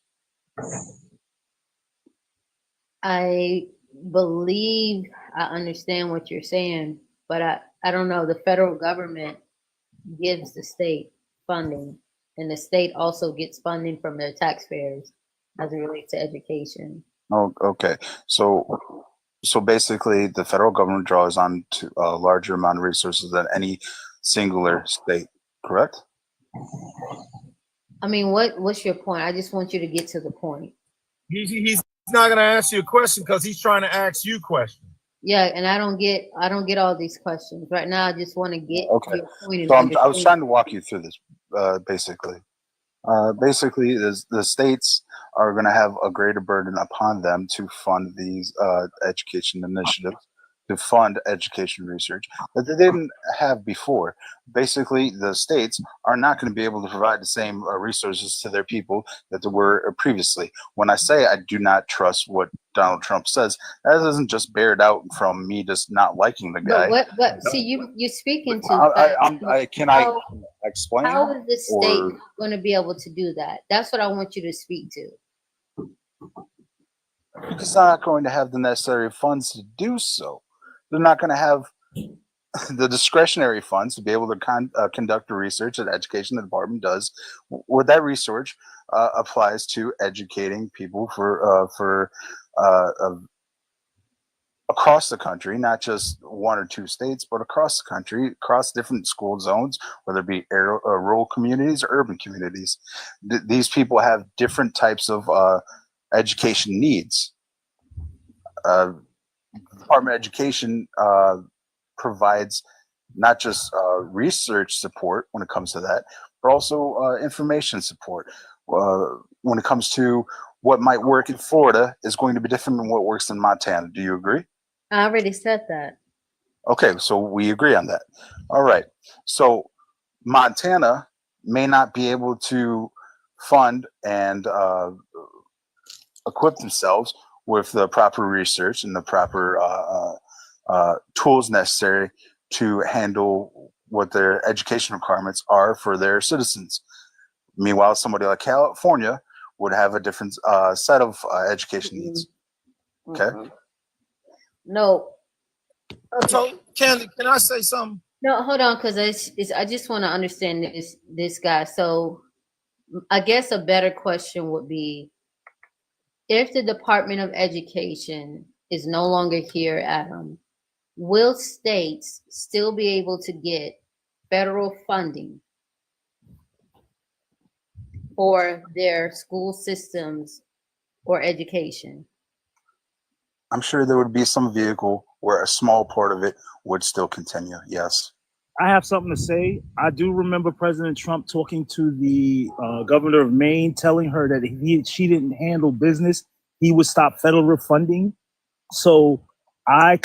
I believe I understand what you're saying, but I don't know. The federal government gives the state funding, and the state also gets funding from their taxpayers as it relates to education. Oh, okay. So basically, the federal government draws on to a larger amount of resources than any singular state. Correct? I mean, what's your point? I just want you to get to the point. He's not going to ask you a question because he's trying to ask you questions. Yeah, and I don't get all these questions right now. I just want to get Okay. your point and So I was understand. trying to walk you through this. Basically, the states are going to have a greater burden upon them to fund these education initiatives, to fund education research that they didn't have before. Basically, the states are not going to be able to provide the same resources to their people that they were previously. When I say I do not trust what Donald Trump says, that doesn't just bear it out from me just not liking the guy. But see, you're speaking to Can I explain? how is the state or- going to be able to do that? That's what I want you to speak to. Because they're not going to have the necessary funds to do so. They're not going to have the discretionary funds to be able to conduct the research that education department does, where that research applies to educating people for across the country, not just one or two states, but across the country, across different school zones, whether it be rural communities or urban communities. These people have different types of education needs. Department of Education provides not just research support when it comes to that, but also information support. When it comes to what might work in Florida is going to be different than what works in Montana. Do you agree? I already said that. Okay, so we agree on that. All right. So Montana may not be able to fund and equip themselves with the proper research and the proper tools necessary to handle what their education requirements are for their citizens. Meanwhile, somebody like California would have a different set of education needs. Okay. No. Okay. So, Candid, can I say something? No, hold on, because I just want to understand this guy. So I guess a better question would be, if the Department of Education is no longer here, Adam, will states still be able to get federal funding for their school systems or education? I'm sure there would be some vehicle where a small part of it would still continue. Yes. I have something to say. I do remember President Trump talking to the governor of Maine, telling her that if she didn't handle business, he would stop federal funding. So I'm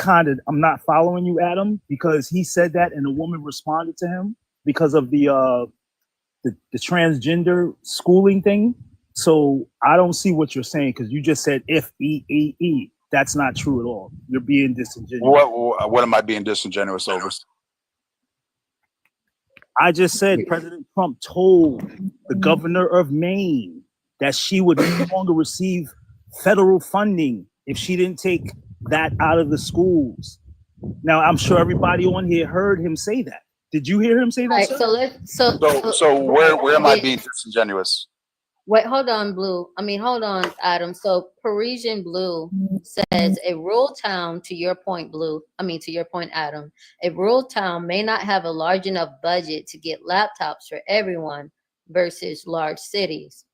not following you, Adam, because he said that and a woman responded to him because of the transgender schooling thing. So I don't see what you're saying because you just said if E. That's not true at all. You're being disingenuous. What am I being disingenuous over? I just said President Trump told the governor of Maine that she would no longer receive federal funding if she didn't take that out of the schools. Now, I'm sure everybody on here heard him say that. Did you hear him say that? Right, sir? So where am I being disingenuous? Wait, hold on, hold on, Adam. So Parisian Blue says a rural town, to your point, Adam, a rural town may not have a large enough budget to get laptops for everyone versus large cities.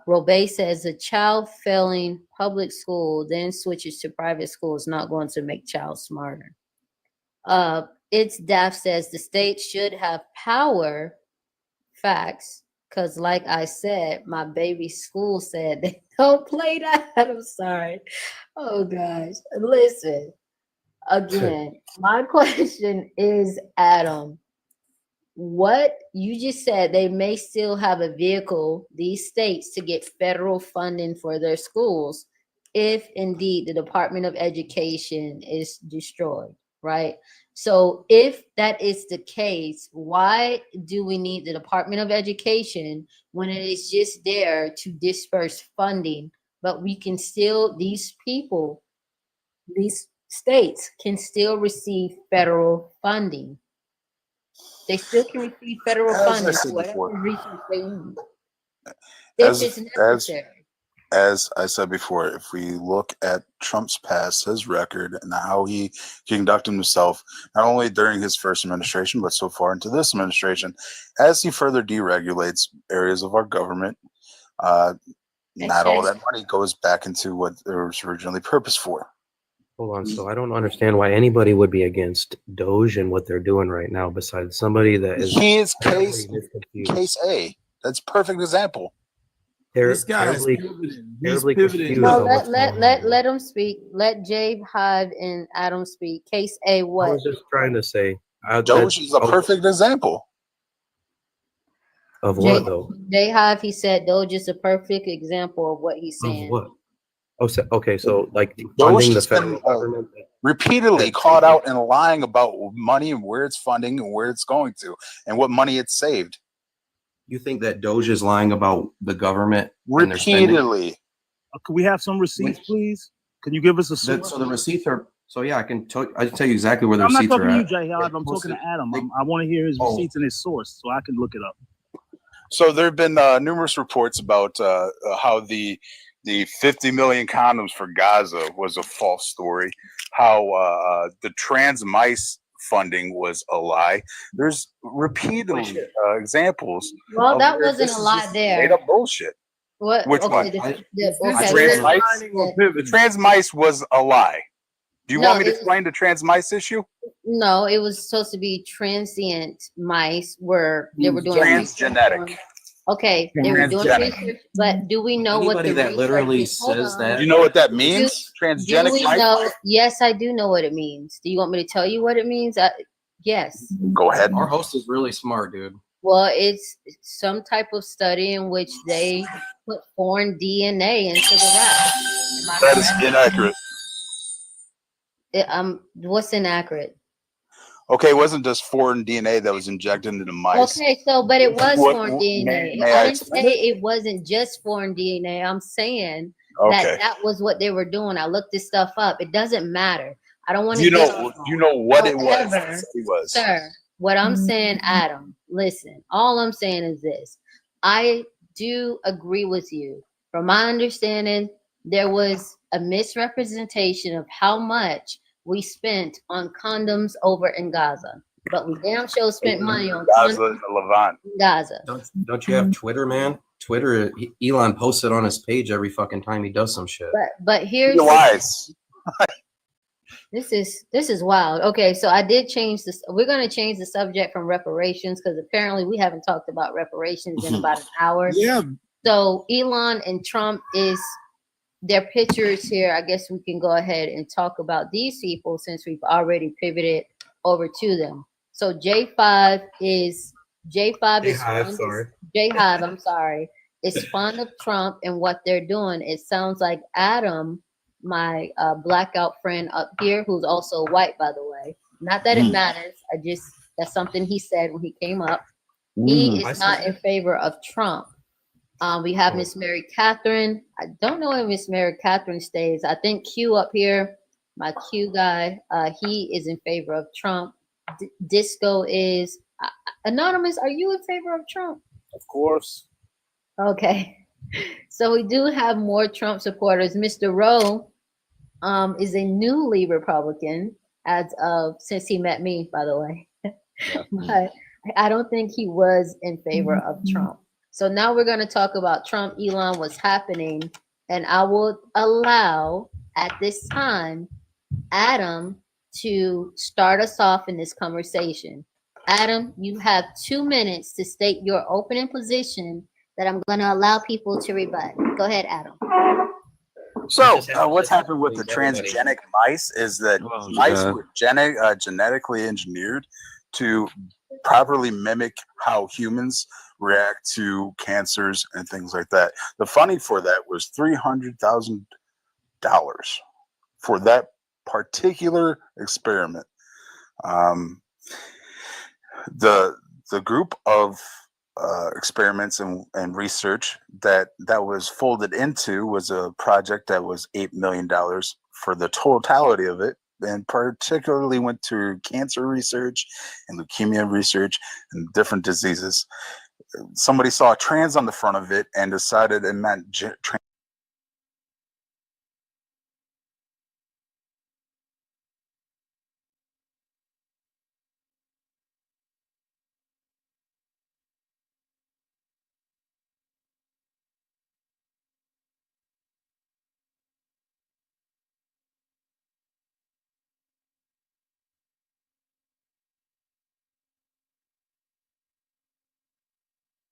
Robey says a child failing public school then switches to private school is not going to make child smarter. It's Daff says the state should have power. Facts. Because like I said, my baby's school said they don't play that. I'm sorry. Oh gosh. Listen, again, my question is, Adam, what you just said, they may still have a vehicle, these states, to get federal funding for their schools if indeed the Department of Education is destroyed, right? So if that is the case, why do we need the Department of Education when it is just there to disperse funding? But we can still, these people, these states can still receive federal funding. They still can receive federal funding for whatever research they need. If it's necessary. As I said before, if we look at Trump's past, his record, and how he conducted himself, not only during his first administration, but so far into this administration, as he further deregulates areas of our government, not all that money goes back into what it was originally purposed for. Hold on. So I don't understand why anybody would be against Doge and what they're doing right now, besides somebody that is. He is case A. That's a perfect example. This guy is pivoting. No, let them speak. Let Jay, Hive, and Adam speak. Case A, what? I was just trying to say. Doge is a perfect example. Of what, though? Jay Hive, he said Doge is a perfect example of what he's saying. Of what? Oh, so, okay, so like funding the federal government. Repeatedly caught out and lying about money and where it's funding and where it's going to and what money it's saved. You think that Doge is lying about the government repeatedly? Could we have some receipts, please? Can you give us a source? So the receipts are. So yeah, I can tell you exactly where the I'm receipts are. I'm not talking to you, Jay. I'm talking to Adam. I want to hear his receipts and his source, so I can look it up. So there have been numerous reports about how the 50 million condoms for Gaza was a false story. How the trans mice funding was a lie. There's repeatedly examples. Well, that wasn't a lie there. Made up bullshit. What? Which one? The trans mice was a lie. Do you want me to explain the trans mice issue? No, it was supposed to be transient mice where they were doing transgenetic. Okay, they were doing research, but do we know what the that literally says that? Do you know what that means? Transgenic mice? Yes, I do know what it means. Do you want me to tell you what it means? Yes. Go ahead. Our host is really smart, dude. Well, it's some type of study in which they put foreign DNA into the rat. That is inaccurate. What's inaccurate? Okay, it wasn't just foreign DNA that was injected into the mice. Okay, but it was foreign DNA. I didn't say it wasn't just foreign DNA. I'm saying that was what they were doing. I looked this stuff up. It doesn't matter. I don't want to. You know what it was. Sir, what I'm saying, Adam, listen. All I'm saying is this: I do agree with you. From my understanding, there was a misrepresentation of how much we spent on condoms over in Gaza, but we damn sure spent money on Gaza and the Levant. Gaza. Don't you have Twitter, man? Twitter, Elon posts it on his page every fucking time he does some shit. But here's You're wise. this is wild. Okay, so I did change this. We're gonna change the subject from reparations because apparently we haven't talked about reparations in about an hour. Yeah. So Elon and Trump is their pictures here. I guess we can go ahead and talk about these people since we've already pivoted over to them. So J5 is J5, I'm sorry, is fond of Trump and what they're doing. It sounds like Adam, my blackout friend up here, who's also white, by the way. Not that it matters. That's something he said when he came up. He is not in favor of Trump. We have Miss Mary Catherine. I don't know if Miss Mary Catherine stays. I think Q up here, my Q guy, he is in favor of Trump. Disco is Anonymous. Are you in favor of Trump? Of course. Okay. So we do have more Trump supporters. Mr. Rowe is a newly Republican as of since he met me, by the way. But I don't think he was in favor of Trump. So now we're going to talk about Trump, Elon, what's happening. And I will allow at this time Adam to start us off in this conversation. Adam, you have 2 minutes to state your opening position that I'm going to allow people to rebut. Go ahead, Adam. So what's happened with the transgenic mice is that mice were genetically engineered to properly mimic how humans react to cancers and things like that. The funding for that was $300,000 for that particular experiment. The group of experiments and research that was folded into was a project that was $8 million for the totality of it, and particularly went to cancer research and leukemia research and different diseases. Somebody saw trans on the front of it and decided it meant trans.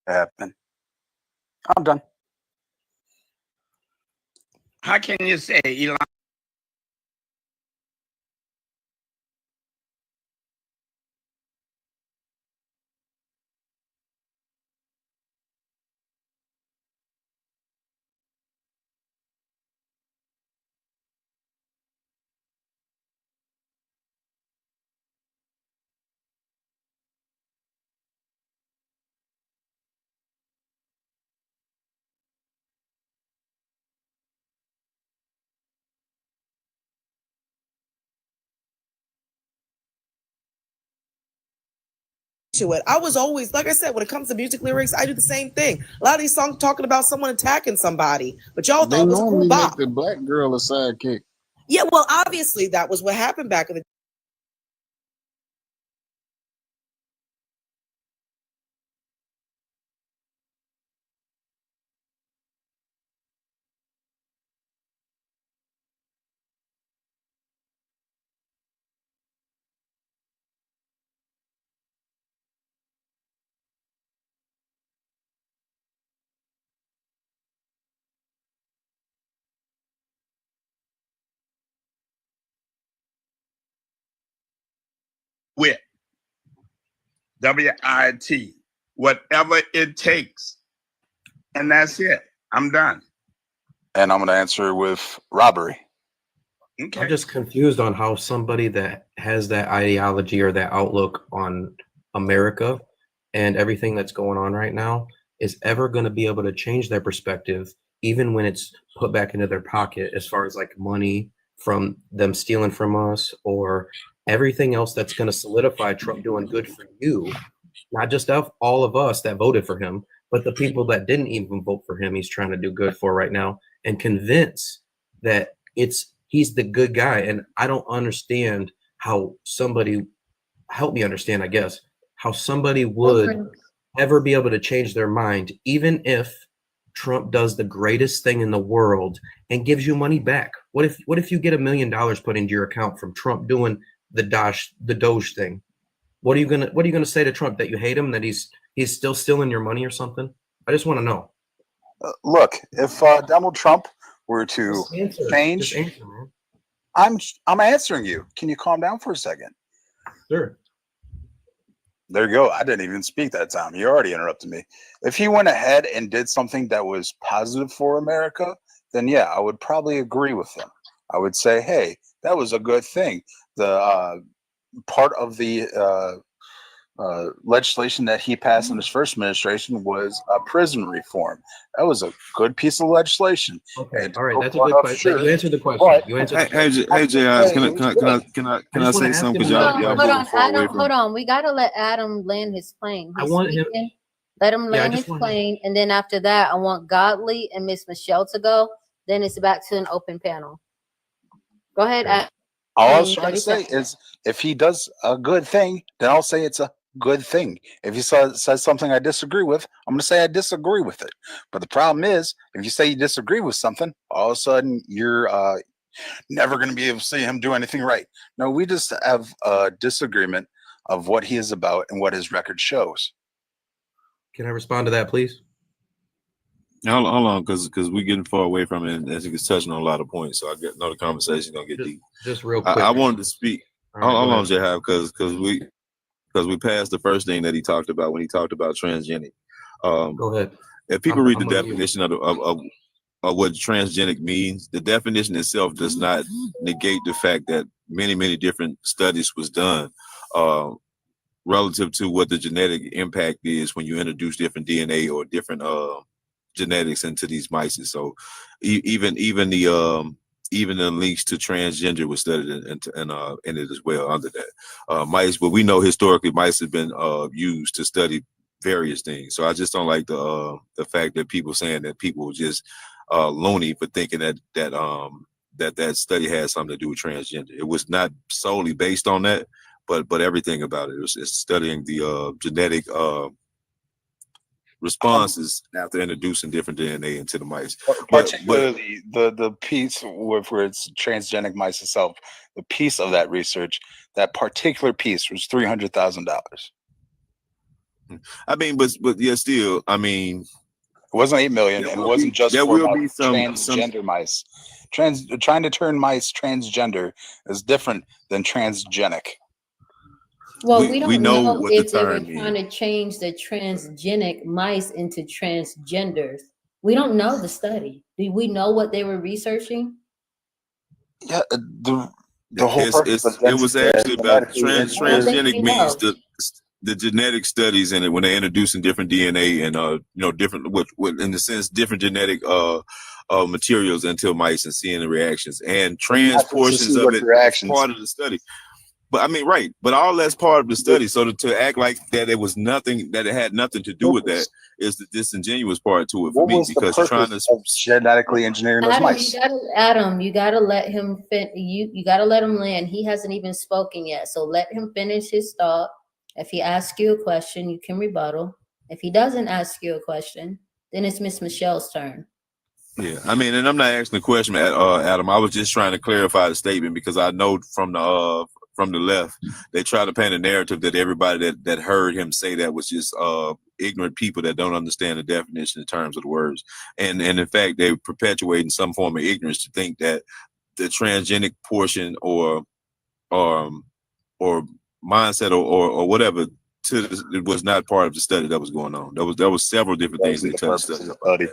Happen. I'm done. How can you say Elon? To it. I was always, like I said, when it comes to music lyrics, I do the same thing. A lot of these songs talking about someone attacking somebody, but y'all thought it was a cool bop. The black girl a sidekick. Yeah, well, obviously that was what happened back in the Wit. WIT. Whatever it takes. And that's it. I'm done. And I'm going to answer with robbery. Okay. I'm just confused on how somebody that has that ideology or that outlook on America and everything that's going on right now is ever going to be able to change their perspective, even when it's put back into their pocket, as far as like money from them stealing from us or everything else that's going to solidify Trump doing good for you, not just of all of us that voted for him, but the people that didn't even vote for him. He's trying to do good for right now and convince that he's the good guy. And I don't understand how somebody, help me understand, I guess, how somebody would ever be able to change their mind, even if Trump does the greatest thing in the world and gives you money back? What if you get $1 million put into your account from Trump doing the Doge thing? What are you gonna say to Trump, that you hate him, that he's still stealing your money or something? I just want to know. Look, if Donald Trump were to change, Just answer, man. I'm answering you. Can you calm down for a second? Sure. There you go. I didn't even speak that time. You already interrupted me. If he went ahead and did something that was positive for America, then yeah, I would probably agree with him. I would say, hey, that was a good thing. The part of the legislation that he passed in his first administration was prison reform. That was a good piece of legislation. Okay, all right, that's a good question. You answered the question. You answered the question. Hey, JI, can I say something? Because y'all Hold on, moving far away Adam. from. Hold on. We gotta let Adam land his plane. I He's want him. speaking. Let him Yeah, I land just his want plane, and then after that, I want Godly and Miss Michelle to go. Then it's back to an open panel. Go ahead, Adam. All I was trying to say is, if he does a good thing, then I'll say it's a good thing. If he says something I disagree with, I'm going to say I disagree with it. But the problem is, if you say you disagree with something, all of a sudden you're never going to be able to see him do anything right. No, we just have a disagreement of what he is about and what his record shows. Can I respond to that, please? Hold on, because we're getting far away from it, and as he's touching on a lot of points, so I know the conversation gonna get deep. Just real quick. I wanted to speak. All right, Hold go on, ahead. Jahab, because we passed the first thing that he talked about when he talked about transgenic. Go ahead. If people I'm read the on mute. definition of what transgenic means, the definition itself does not negate the fact that many different studies was done relative to what the genetic impact is when you introduce different DNA or different genetics into these mice. So even the links to transgender was studied in it as well under that. Mice, but we know historically mice have been used to study various things. So I just don't like the fact that people saying that people were just loony for thinking that study has something to do with transgender. It was not solely based on that, but everything about it. It's studying the genetic responses after introducing different DNA into the mice. Particularly the piece where it's transgenic mice itself, the piece of that research, that particular piece was $300,000. I mean, but yeah, still, I mean, it wasn't 8 million, and it wasn't just for transgender mice. Trying to turn mice transgender is different than transgenic. Well, we don't know what if the they were term trying to change the transgenic mice into transgenders. We don't know the study. Do we know what they were researching? Yeah, the whole purpose of it was actually about transgenic means the genetic studies in it when they're introducing different DNA and different what in the sense different genetic materials into mice and seeing the reactions and trans portions of it is part of the study. But I mean, right. But all that's part of the study. So to act like that it was nothing, that it had nothing to do with that is the disingenuous part to it for me, because you're trying to genetically engineering those mice. You gotta let him you gotta let him land. He hasn't even spoken yet. So let him finish his thought. If he asks you a question, you can rebuttal. If he doesn't ask you a question, then it's Miss Michelle's turn. Yeah, I mean, and I'm not asking the question, Adam. I was just trying to clarify the statement because I know from the left, they try to paint a narrative that everybody that heard him say that was just ignorant people that don't understand the definition in terms of the words. And in fact, they perpetuate in some form of ignorance to think that the transgenic portion or mindset or whatever it was not part of the study that was going on. There was several different things they touched on.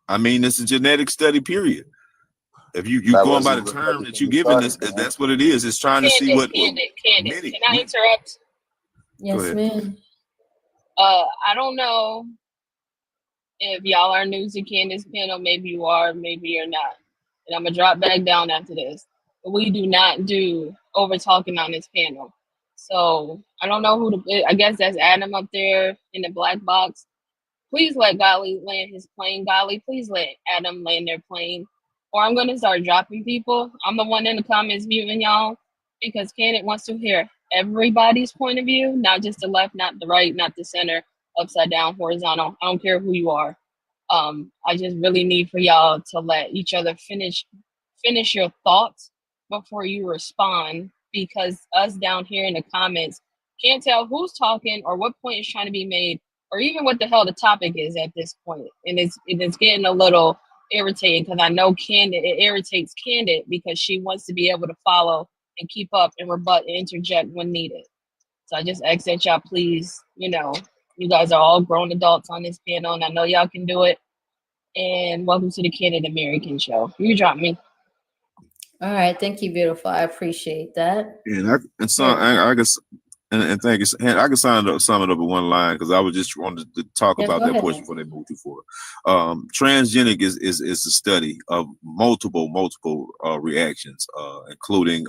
I mean, it's a genetic study, period. If you going by the term that you're giving this, that's what it is. It's trying to see what. Candid, can I interrupt? Yes, ma'am. I don't know if y'all are new to Candid's panel. Maybe you are, maybe you're not. And I'm gonna drop back down after this. But we do not do over talking on this panel. So I don't know who I guess that's Adam up there in the black box. Please let Golly land his plane. Golly, please let Adam land their plane. Or I'm going to start dropping people. I'm the one in the comments muting y'all because Candid wants to hear everybody's point of view, not just the left, not the right, not the center upside down, horizontal. I don't care who you are. I just really need for y'all to let each other finish your thoughts before you respond, because us down here in the comments can't tell who's talking or what point is trying to be made or even what the hell the topic is at this point. And it's getting a little irritating, because I know Candid, it irritates Candid because she wants to be able to follow and keep up and rebut and interject when needed. So I just ask that y'all please, you guys are all grown adults on this panel, and I know y'all can do it. And welcome to the Candid American Show. You drop me. All right, thank you, beautiful. I appreciate that. And thank you. And I can sum it up in one line, because I was just wanted to talk about that portion before they move too forward. Transgenic is a study of multiple reactions, including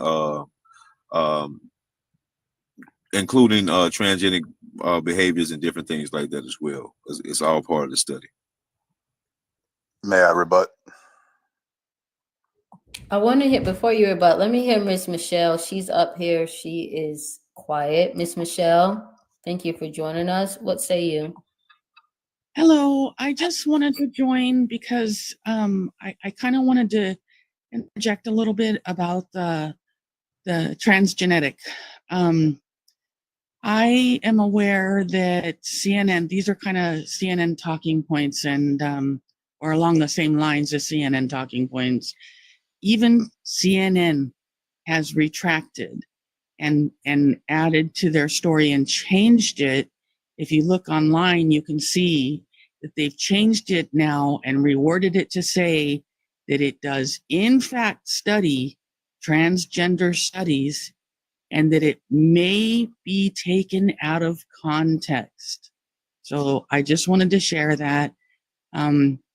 transgenic behaviors and different things like that as well. It's all part of the study. May I rebut? I want to hit before you rebut. Let me hear Miss Michelle. She's up here. She is quiet. Miss Michelle, thank you for joining us. What say you? Hello. I just wanted to join because I kind of wanted to interject a little bit about the transgenetic. I am aware that CNN, these are kind of CNN talking points, and or along the same lines as CNN talking points. Even CNN has retracted and added to their story and changed it. If you look online, you can see that they've changed it now and reworded it to say that it does in fact study transgender studies, and that it may be taken out of context. So I just wanted to share that,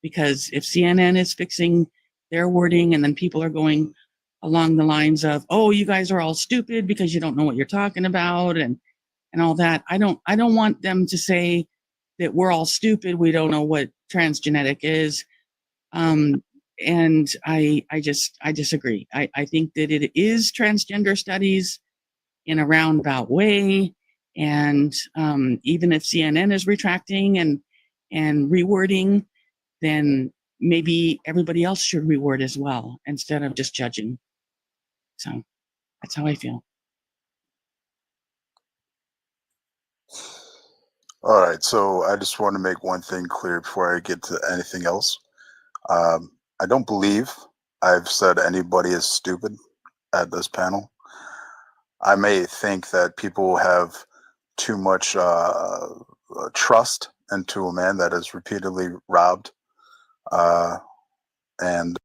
because if CNN is fixing their wording and then people are going along the lines of, oh, you guys are all stupid because you don't know what you're talking about and all that, I don't want them to say that we're all stupid, we don't know what transgenetic is. And I disagree. I think that it is transgender studies in a roundabout way. And even if CNN is retracting and rewording, then maybe everybody else should reword as well, instead of just judging. So that's how I feel. All right, so I just want to make one thing clear before I get to anything else. I don't believe I've said anybody is stupid at this panel. I may think that people have too much trust into a man that is repeatedly robbed and